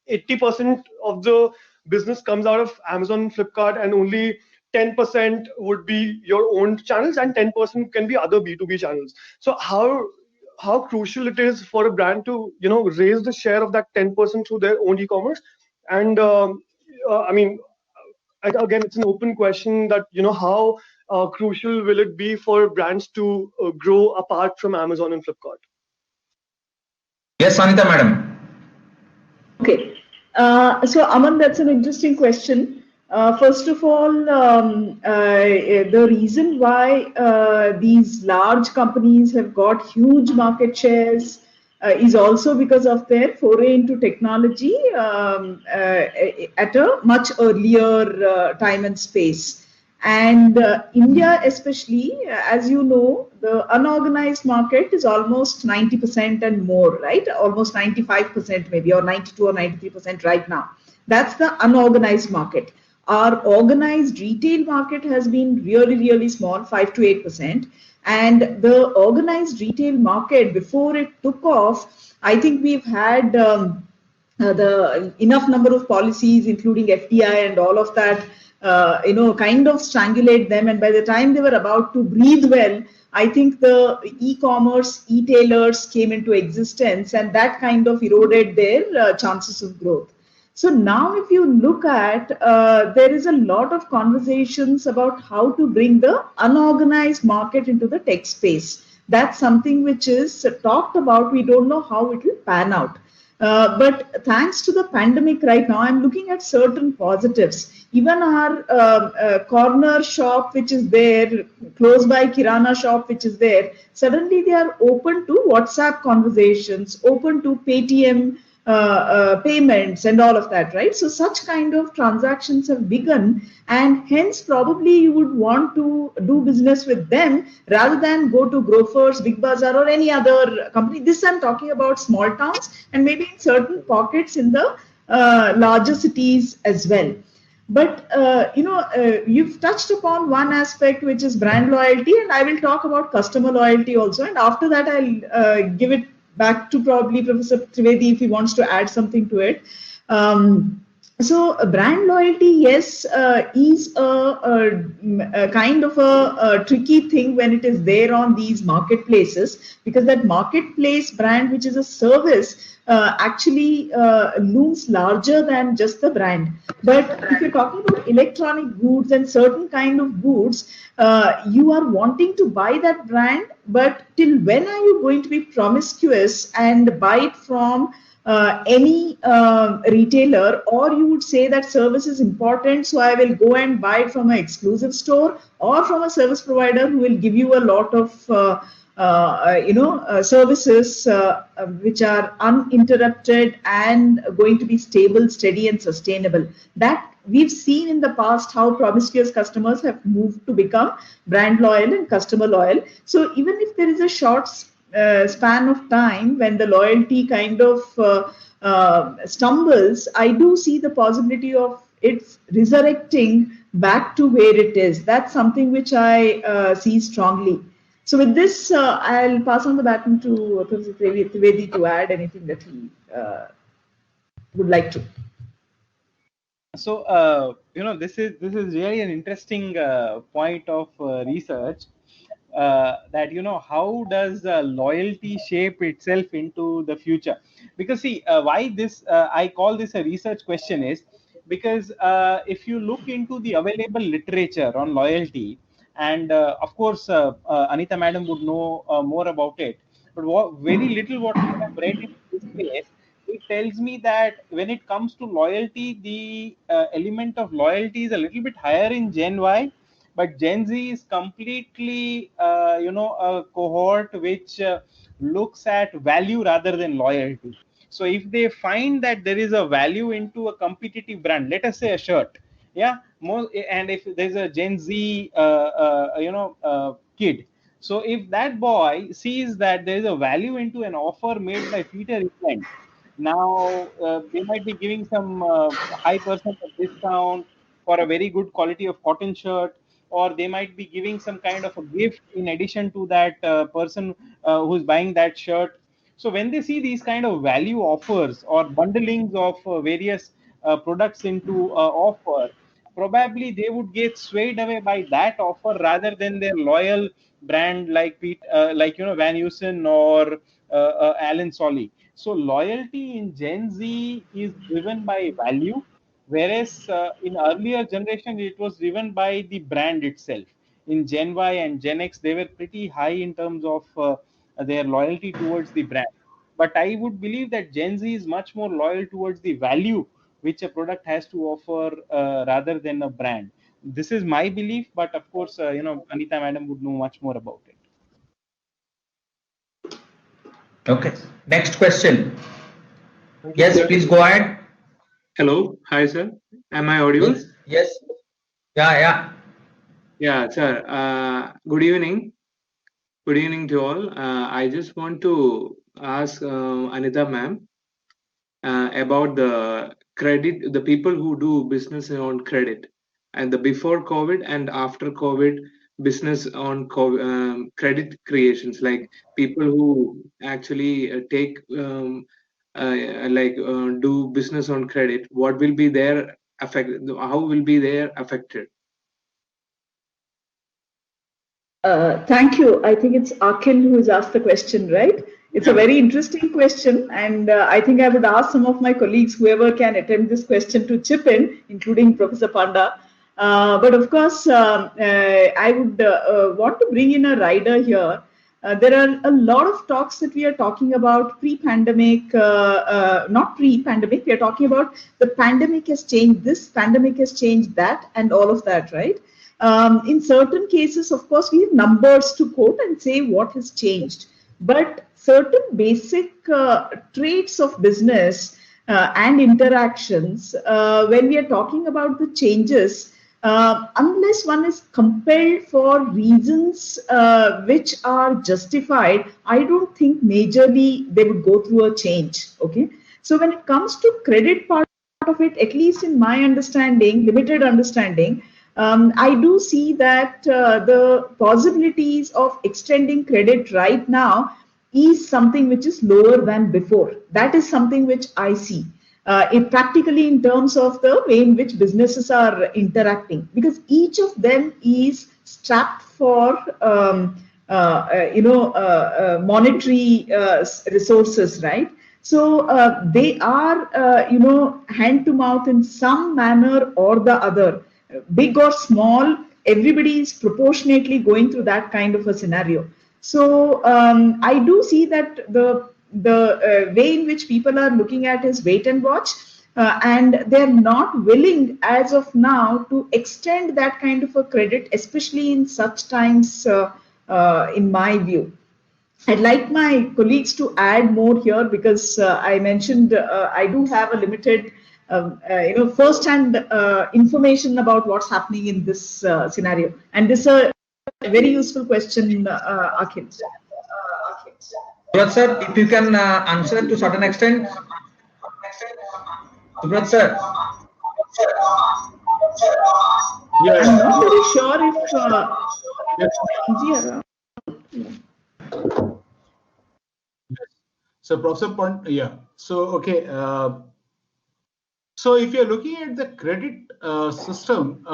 80% of the business comes out of Amazon and Flipkart, and only 10% would be your own channels, and 10% can be other B2B channels. So how crucial it is for a brand to raise the share of that 10% through their own e-commerce. And I mean, again, it's an open question that how crucial will it be for brands to grow apart from Amazon and Flipkart? Yes, Anita, madam. Okay. So Aman, that's an interesting question. First of all, the reason why these large companies have got huge market shares is also because of their foray into technology at a much earlier time and space. And India, especially, as you know, the unorganized market is almost 90% and more, right? Almost 95% maybe, or 92 or 93% right now. That's the unorganized market. Our organized retail market has been really, really small, 5 to 8%. And the organized retail market, before it took off, I think we've had the enough number of policies, including FDI and all of that, kind of strangulate them. And by the time they were about to breathe well, I think the e-commerce, e-tailers came into existence, and that kind of eroded their chances of growth. So now if you look at, there is a lot of conversations about how to bring the unorganized market into the tech space. That's something which is talked about. We don't know how it will pan out. But thanks to the pandemic right now, I'm looking at certain positives. Even our corner shop, which is there, close by Kirana shop, which is there, suddenly they are open to WhatsApp conversations, open to Paytm payments and all of that, right? So such kind of transactions have begun, and hence probably you would want to do business with them rather than go to Grofers, Big Bazaar or any other company. This I'm talking about small towns and maybe in certain pockets in the larger cities as well. But you've touched upon one aspect, which is brand loyalty, and I will talk about customer loyalty also, and after that I'll give it back to probably Professor Trivedi if he wants to add something to it. So brand loyalty, yes, is a kind of a tricky thing when it is there on these marketplaces, because that marketplace brand, which is a service, actually looms larger than just the brand. But if you're talking about electronic goods and certain kind of goods, you are wanting to buy that brand, but till when are you going to be promiscuous and buy it from any retailer? Or you would say that service is important, so I will go and buy it from an exclusive store or from a service provider who will give you a lot of services which are uninterrupted and going to be stable, steady and sustainable. That we've seen in the past how promiscuous customers have moved to become brand loyal and customer loyal. So even if there is a short span of time when the loyalty kind of stumbles, I do see the possibility of it resurrecting back to where it is. That's something which I see strongly. So with this, I'll pass on the baton to Professor Trivedi to add anything that he would like to. So this is really an interesting point of research. That how does loyalty shape itself into the future? Because see, why this I call this a research question is because if you look into the available literature on loyalty, and of course Anita madam would know more about it, but very little what I have read in this space, it tells me that when it comes to loyalty, the element of loyalty is a little bit higher in Gen Y, but Gen Z is completely, a cohort which looks at value rather than loyalty. So if they find that there is a value into a competitive brand, let us say a shirt, yeah, and if there's a Gen Z, kid, so if that boy sees that there is a value into an offer made by Peter Event, now they might be giving some high percent of discount for a very good quality of cotton shirt, or they might be giving some kind of a gift in addition to that person who's buying that shirt. So when they see these kind of value offers or bundlings of various products into offer, probably they would get swayed away by that offer rather than their loyal brand like Van Heusen or Alan Solly. So loyalty in Gen Z is driven by value, whereas in earlier generation it was driven by the brand itself. In Gen Y and Gen X, they were pretty high in terms of their loyalty towards the brand. But I would believe that Gen Z is much more loyal towards the value which a product has to offer rather than a brand. This is my belief, but of course, Anita madam would know much more about it. Okay. Next question. Thank you. Yes, please go ahead. Hello. Hi, sir. Am I audible? Yes. Yes. Yeah. Yeah, sir. Good evening. Good evening to all. I just want to ask Anita ma'am about the credit, the people who do business on credit, and the before COVID and after COVID business on credit creations, like people who actually take do business on credit. What will be their effect? How will be their affected? Thank you. I think it's Akhil who has asked the question, right? It's a very interesting question, and I think I would ask some of my colleagues, whoever can attempt this question, to chip in, including Professor Panda. But of course, I would want to bring in a rider here. There are a lot of talks that we are talking about pre-pandemic, not pre-pandemic. We are talking about the pandemic has changed this, pandemic has changed that, and all of that, right? In certain cases, of course, we have numbers to quote and say what has changed. But certain basic traits of business and interactions, when we are talking about the changes, unless one is compelled for reasons which are justified, I don't think majorly they would go through a change. Okay. So when it comes to credit part of it, at least in my understanding, limited understanding, I do see that the possibilities of extending credit right now is something which is lower than before. That is something which I see. Practically in terms of the way in which businesses are interacting, because each of them is strapped for monetary resources, right? So they are hand to mouth in some manner or the other. Big or small, everybody is proportionately going through that kind of a scenario. So I do see that the way in which people are looking at is wait and watch, and they're not willing as of now to extend that kind of a credit, especially in such times, in my view. I'd like my colleagues to add more here, because I mentioned I do have a limited first-hand information about what's happening in this scenario. And this is a very useful question, Akhil. Subrat sir, if you can answer to certain extent. Subrat sir. Yeah. I'm not very sure if So Professor Panda, yeah. So okay. So if you're looking at the credit system,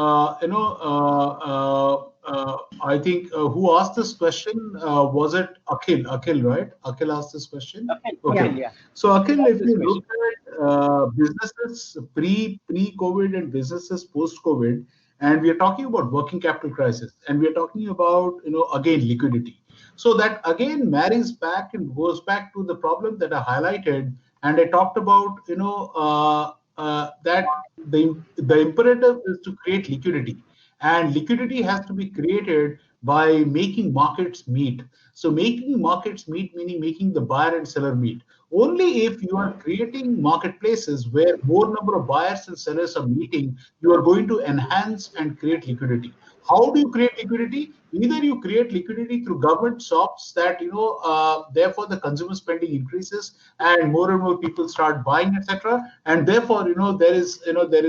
I think who asked this question, was it Akhil? Akhil, right? Akhil asked this question. Okay. Yeah. So Akhil, if you look at businesses pre-COVID and businesses post-COVID, and we are talking about working capital crisis, and we are talking about again liquidity. So that again marries back and goes back to the problem that I highlighted, and I talked about that the imperative is to create liquidity, and liquidity has to be created by making markets meet. So making markets meet, meaning making the buyer and seller meet. Only if you are creating marketplaces where more number of buyers and sellers are meeting, you are going to enhance and create liquidity. How do you create liquidity? Either you create liquidity through government shops that therefore the consumer spending increases and more people start buying, etc. And therefore there is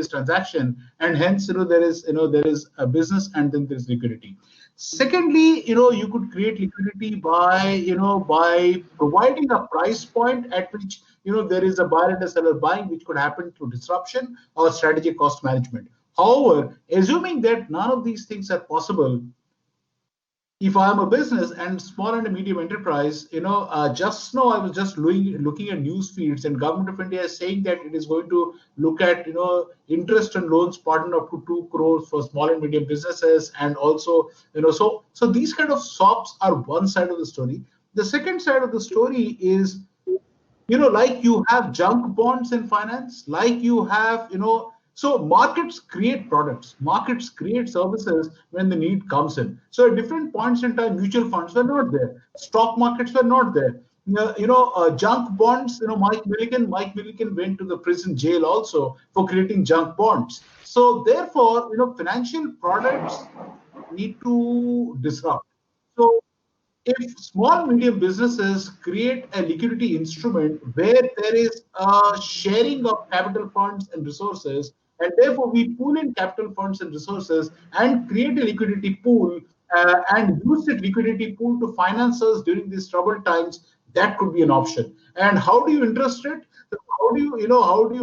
transaction, and hence there is a business, and then there is liquidity. Secondly, you could create liquidity by providing a price point at which there is a buyer and a seller buying, which could happen through disruption or strategic cost management. However, assuming that none of these things are possible, if I am a business and small and medium enterprise, just now I was just looking at news feeds, and Government of India is saying that it is going to look at interest and loans pardon up to 2 crores for small and medium businesses, and also so these kind of SOPs are one side of the story. The second side of the story is like you have junk bonds in finance, like you have, so markets create products, markets create services when the need comes in. So at different points in time, mutual funds were not there, stock markets were not there. Junk bonds, Mike Millikan went to the prison jail also for creating junk bonds. So therefore, financial products need to disrupt. So if small medium businesses create a liquidity instrument where there is a sharing of capital funds and resources, and therefore we pool in capital funds and resources and create a liquidity pool and use that liquidity pool to finance us during these troubled times, that could be an option. And how do you interest it? How do you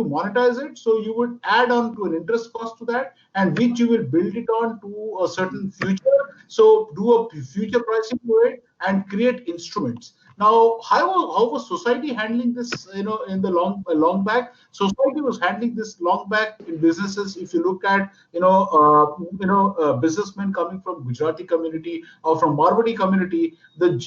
monetize it? So you would add on to an interest cost to that, and which you will build it on to a certain future. So do a future pricing to it and create instruments. Now, how was society handling this? In the long back, society was handling this long back in businesses. If you look at businessmen coming from Gujarati community or from Marwadi community, the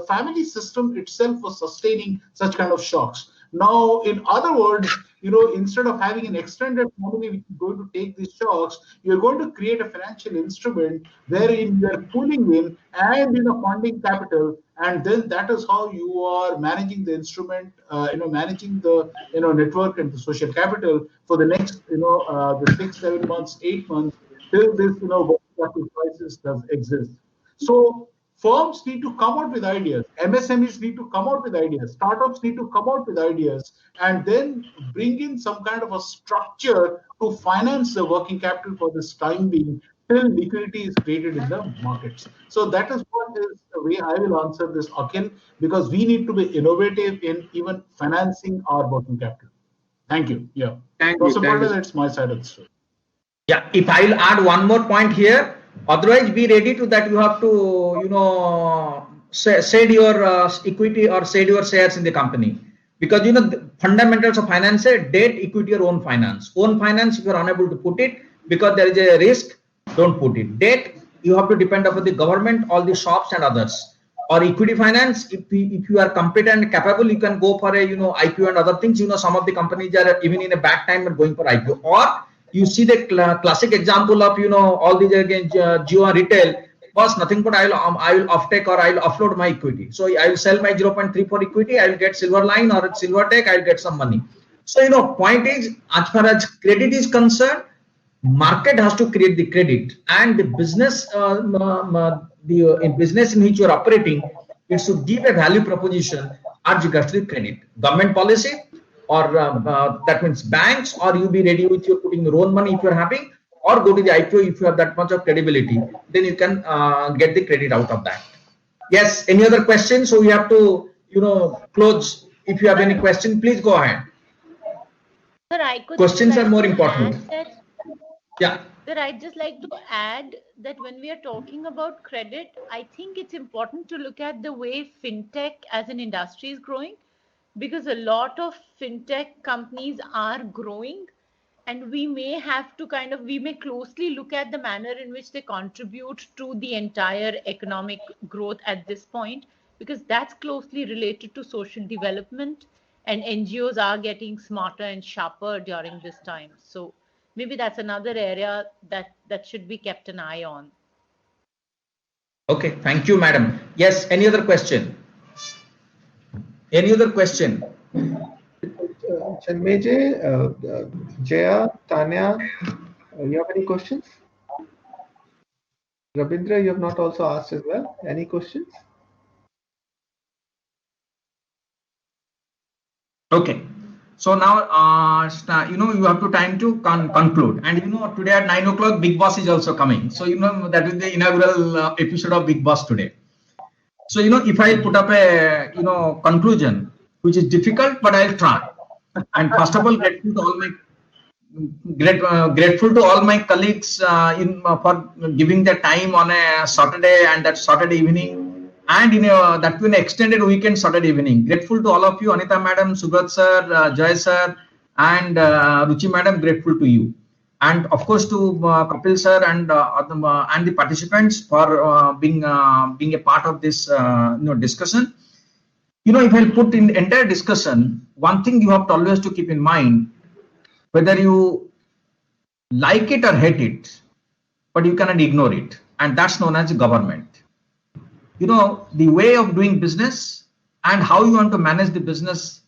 family system itself was sustaining such kind of shocks. Now, in other words, instead of having an extended family which is going to take these shocks, you're going to create a financial instrument wherein you're pulling in and funding capital, and then that is how you are managing the instrument, managing the network and the social capital for the next the 6-7 months, 8 months till this capital crisis does exist. So firms need to come out with ideas, MSMEs need to come out with ideas, startups need to come out with ideas, and then bring in some kind of a structure to finance the working capital for this time being till liquidity is created in the markets. So that is what is the way I will answer this, Akhil, because we need to be innovative in even financing our working capital. Thank you. Yeah. Thank Professor you. Panda, that's my side of the story. Yeah, if I'll add one more point here, otherwise be ready to that you have to, shed your equity or shed your shares in the company. Because, the fundamentals of finance say debt, equity, or own finance. Own finance, if you're unable to put it, because there is a risk, don't put it. Debt, you have to depend upon the government, all the shops and others. Or equity finance, if you are competent and capable, you can go for a, IPO and other things. Some of the companies are even in a bad time and going for IPO. Or you see the classic example of all these Jio and retail was nothing but I will offtake or I will offload my equity. So I will sell my 0.34 equity, I will get silver line or silver tech, I will get some money. So point is, as far as credit is concerned, market has to create the credit, and the business in business in which you are operating, it should give a value proposition as regards to the credit. Government policy, or that means banks, or you be ready with your putting your own money if you're happy, or go to the IPO if you have that much of credibility, then you can get the credit out of that. Yes, any other questions? So we have to close. If you have any question, please go ahead. Sir, I could questions are more important. Yeah. Sir, I'd just like to add that when we are talking about credit, I think it's important to look at the way fintech as an industry is growing, because a lot of fintech companies are growing, and we may have to we may closely look at the manner in which they contribute to the entire economic growth at this point, because that's closely related to social development, and NGOs are getting smarter and sharper during this time. So maybe that's another area that should be kept an eye on. Okay, thank you, madam. Yes, any other question? Any other question? Chanmeje, Jaya, Tanya, you have any questions? Rabindra, you have not also asked as well. Any questions? Okay. So now, you have to time to conclude. And today at 9 o'clock, Big Boss is also coming. So that is the inaugural episode of Big Boss today. So if I put up a conclusion, which is difficult, but I'll try. And first of all, grateful to all my colleagues for giving their time on a Saturday and that Saturday evening, and that in extended weekend Saturday evening. Grateful to all of you, Anita madam, Subrat sir, Joy sir, and Ruchi madam. Grateful to you, and of course to Kapil sir and the participants for being a part of this discussion. if I put in the entire discussion, one thing you have to always to keep in mind, whether you like it or hate it, but you cannot ignore it, and that's known as government. The way of doing business and how you want to manage the business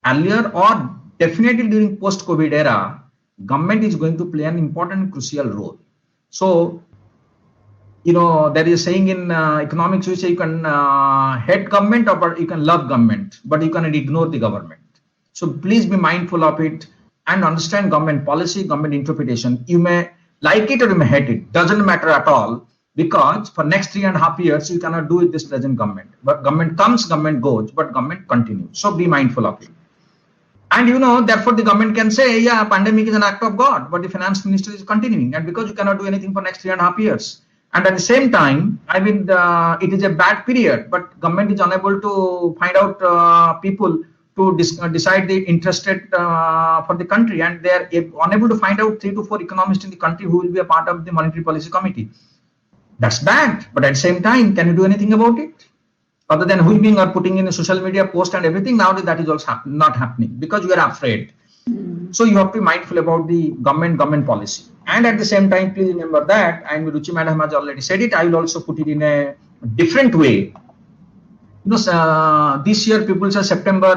earlier or definitely during post-COVID era, government is going to play an important crucial role. So, there is a saying in economics, we say you can hate government or you can love government, but you cannot ignore the government. So please be mindful of it and understand government policy, government interpretation. You may like it or you may hate it, doesn't matter at all, because for next 3.5 years, you cannot do it this present government. But government comes, government goes, but government continues. So be mindful of it. And therefore the government can say, yeah, pandemic is an act of God, but the finance minister is continuing, and because you cannot do anything for next 3.5 years. And at the same time, it is a bad period, but government is unable to find out people to decide the interest rate for the country, and they are unable to find out 3 to 4 economists in the country who will be a part of the monetary policy committee. That's bad, but at the same time, can you do anything about it? Other than whipping or putting in a social media post and everything, nowadays that is also not happening because you are afraid. So you have to be mindful about the government policy. And at the same time, please remember that, and Ruchi madam has already said it, I will also put it in a different way. This year people say September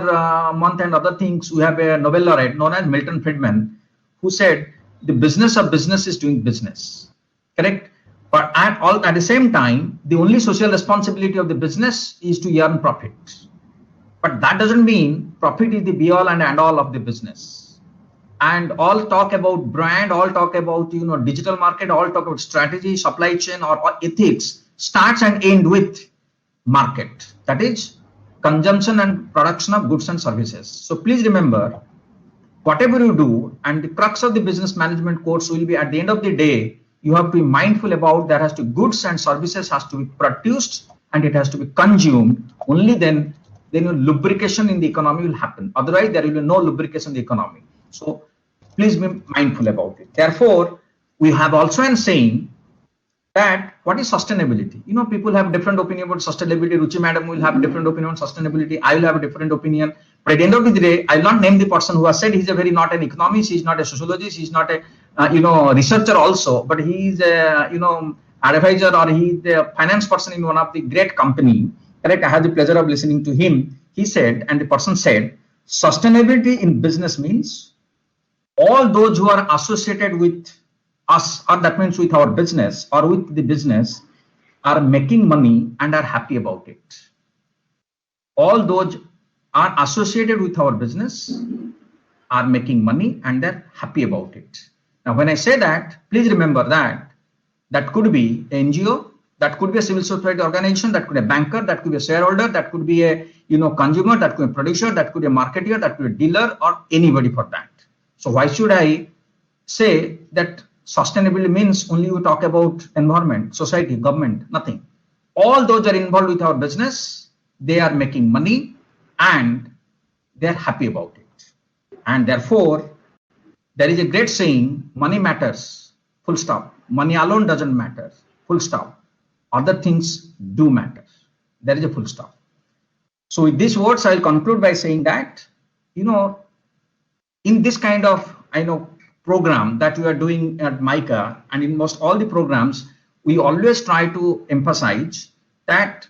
month and other things, we have a Nobel laureate known as Milton Friedman, who said the business of business is doing business, correct? But at the same time, the only social responsibility of the business is to earn profit. But that doesn't mean profit is the be all and end all of the business. And all talk about brand, all talk about digital market, all talk about strategy, supply chain, or ethics starts and end with market. That is consumption and production of goods and services. So please remember, whatever you do, and the crux of the business management course will be at the end of the day, you have to be mindful about that has to goods and services has to be produced and it has to be consumed. Only then lubrication in the economy will happen. Otherwise, there will be no lubrication in the economy. So please be mindful about it. Therefore, we have also an saying that what is sustainability? People have different opinion about sustainability. Ruchi madam will have a different opinion on sustainability. I will have a different opinion. But at the end of the day, I will not name the person who has said he's not an economist, he's not a sociologist, he's not a researcher also, but he is a advisor or he is a finance person in one of the great company. Correct? I had the pleasure of listening to him. He said, and the person said, sustainability in business means all those who are associated with us, or that means with our business or with the business, are making money and are happy about it. All those are associated with our business are making money and they're happy about it. Now, when I say that, please remember that could be an NGO, that could be a civil society organization, that could be a banker, that could be a shareholder, that could be a consumer, that could be a producer, that could be a marketer, that could be a dealer, or anybody for that. So why should I say that sustainability means only you talk about environment, society, government? Nothing. All those are involved with our business, they are making money and they are happy about it. And therefore, there is a great saying, money matters, full stop. Money alone doesn't matter, full stop. Other things do matter. There is a full stop. So with these words, I'll conclude by saying that, in this kind of, program that we are doing at MICA, and in most all the programs, we always try to emphasize that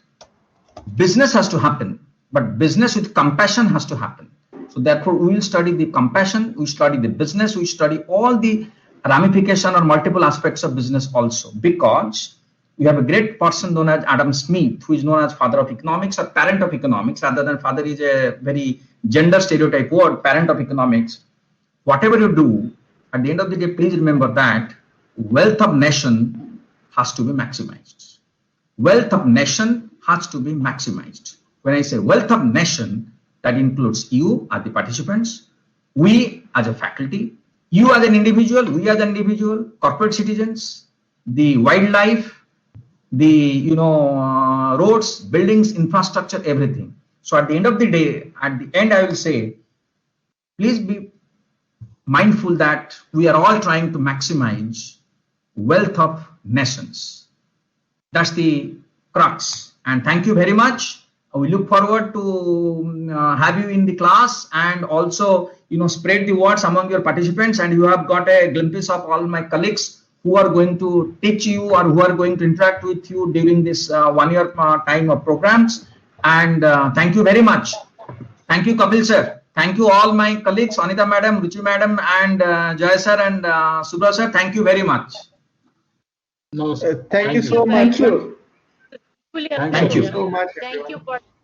business has to happen, but business with compassion has to happen. So therefore, we will study the compassion, we study the business, we study all the ramification or multiple aspects of business also, because we have a great person known as Adam Smith, who is known as father of economics or parent of economics, rather than father is a very gender stereotype word, parent of economics. Whatever you do, at the end of the day, please remember that wealth of nation has to be maximized. Wealth of nation has to be maximized. When I say wealth of nation, that includes you as the participants, we as a faculty, you as an individual, we as an individual, corporate citizens, the wildlife, the roads, buildings, infrastructure, everything. So at the end of the day, at the end, I will say, please be mindful that we are all trying to maximize wealth of nations. That's the crux. And thank you very much. We look forward to have you in the class, and also spread the words among your participants, and you have got a glimpse of all my colleagues who are going to teach you or who are going to interact with you during this 1 year time of programs. And thank you very much. Thank you, Kapil sir. Thank you all my colleagues, Anita madam, Ruchi madam, and Jay sir and Subrat sir. Thank you very much. No, sir. Thank you so much. Thank you. Thank Thank you so much. Thank you everyone. for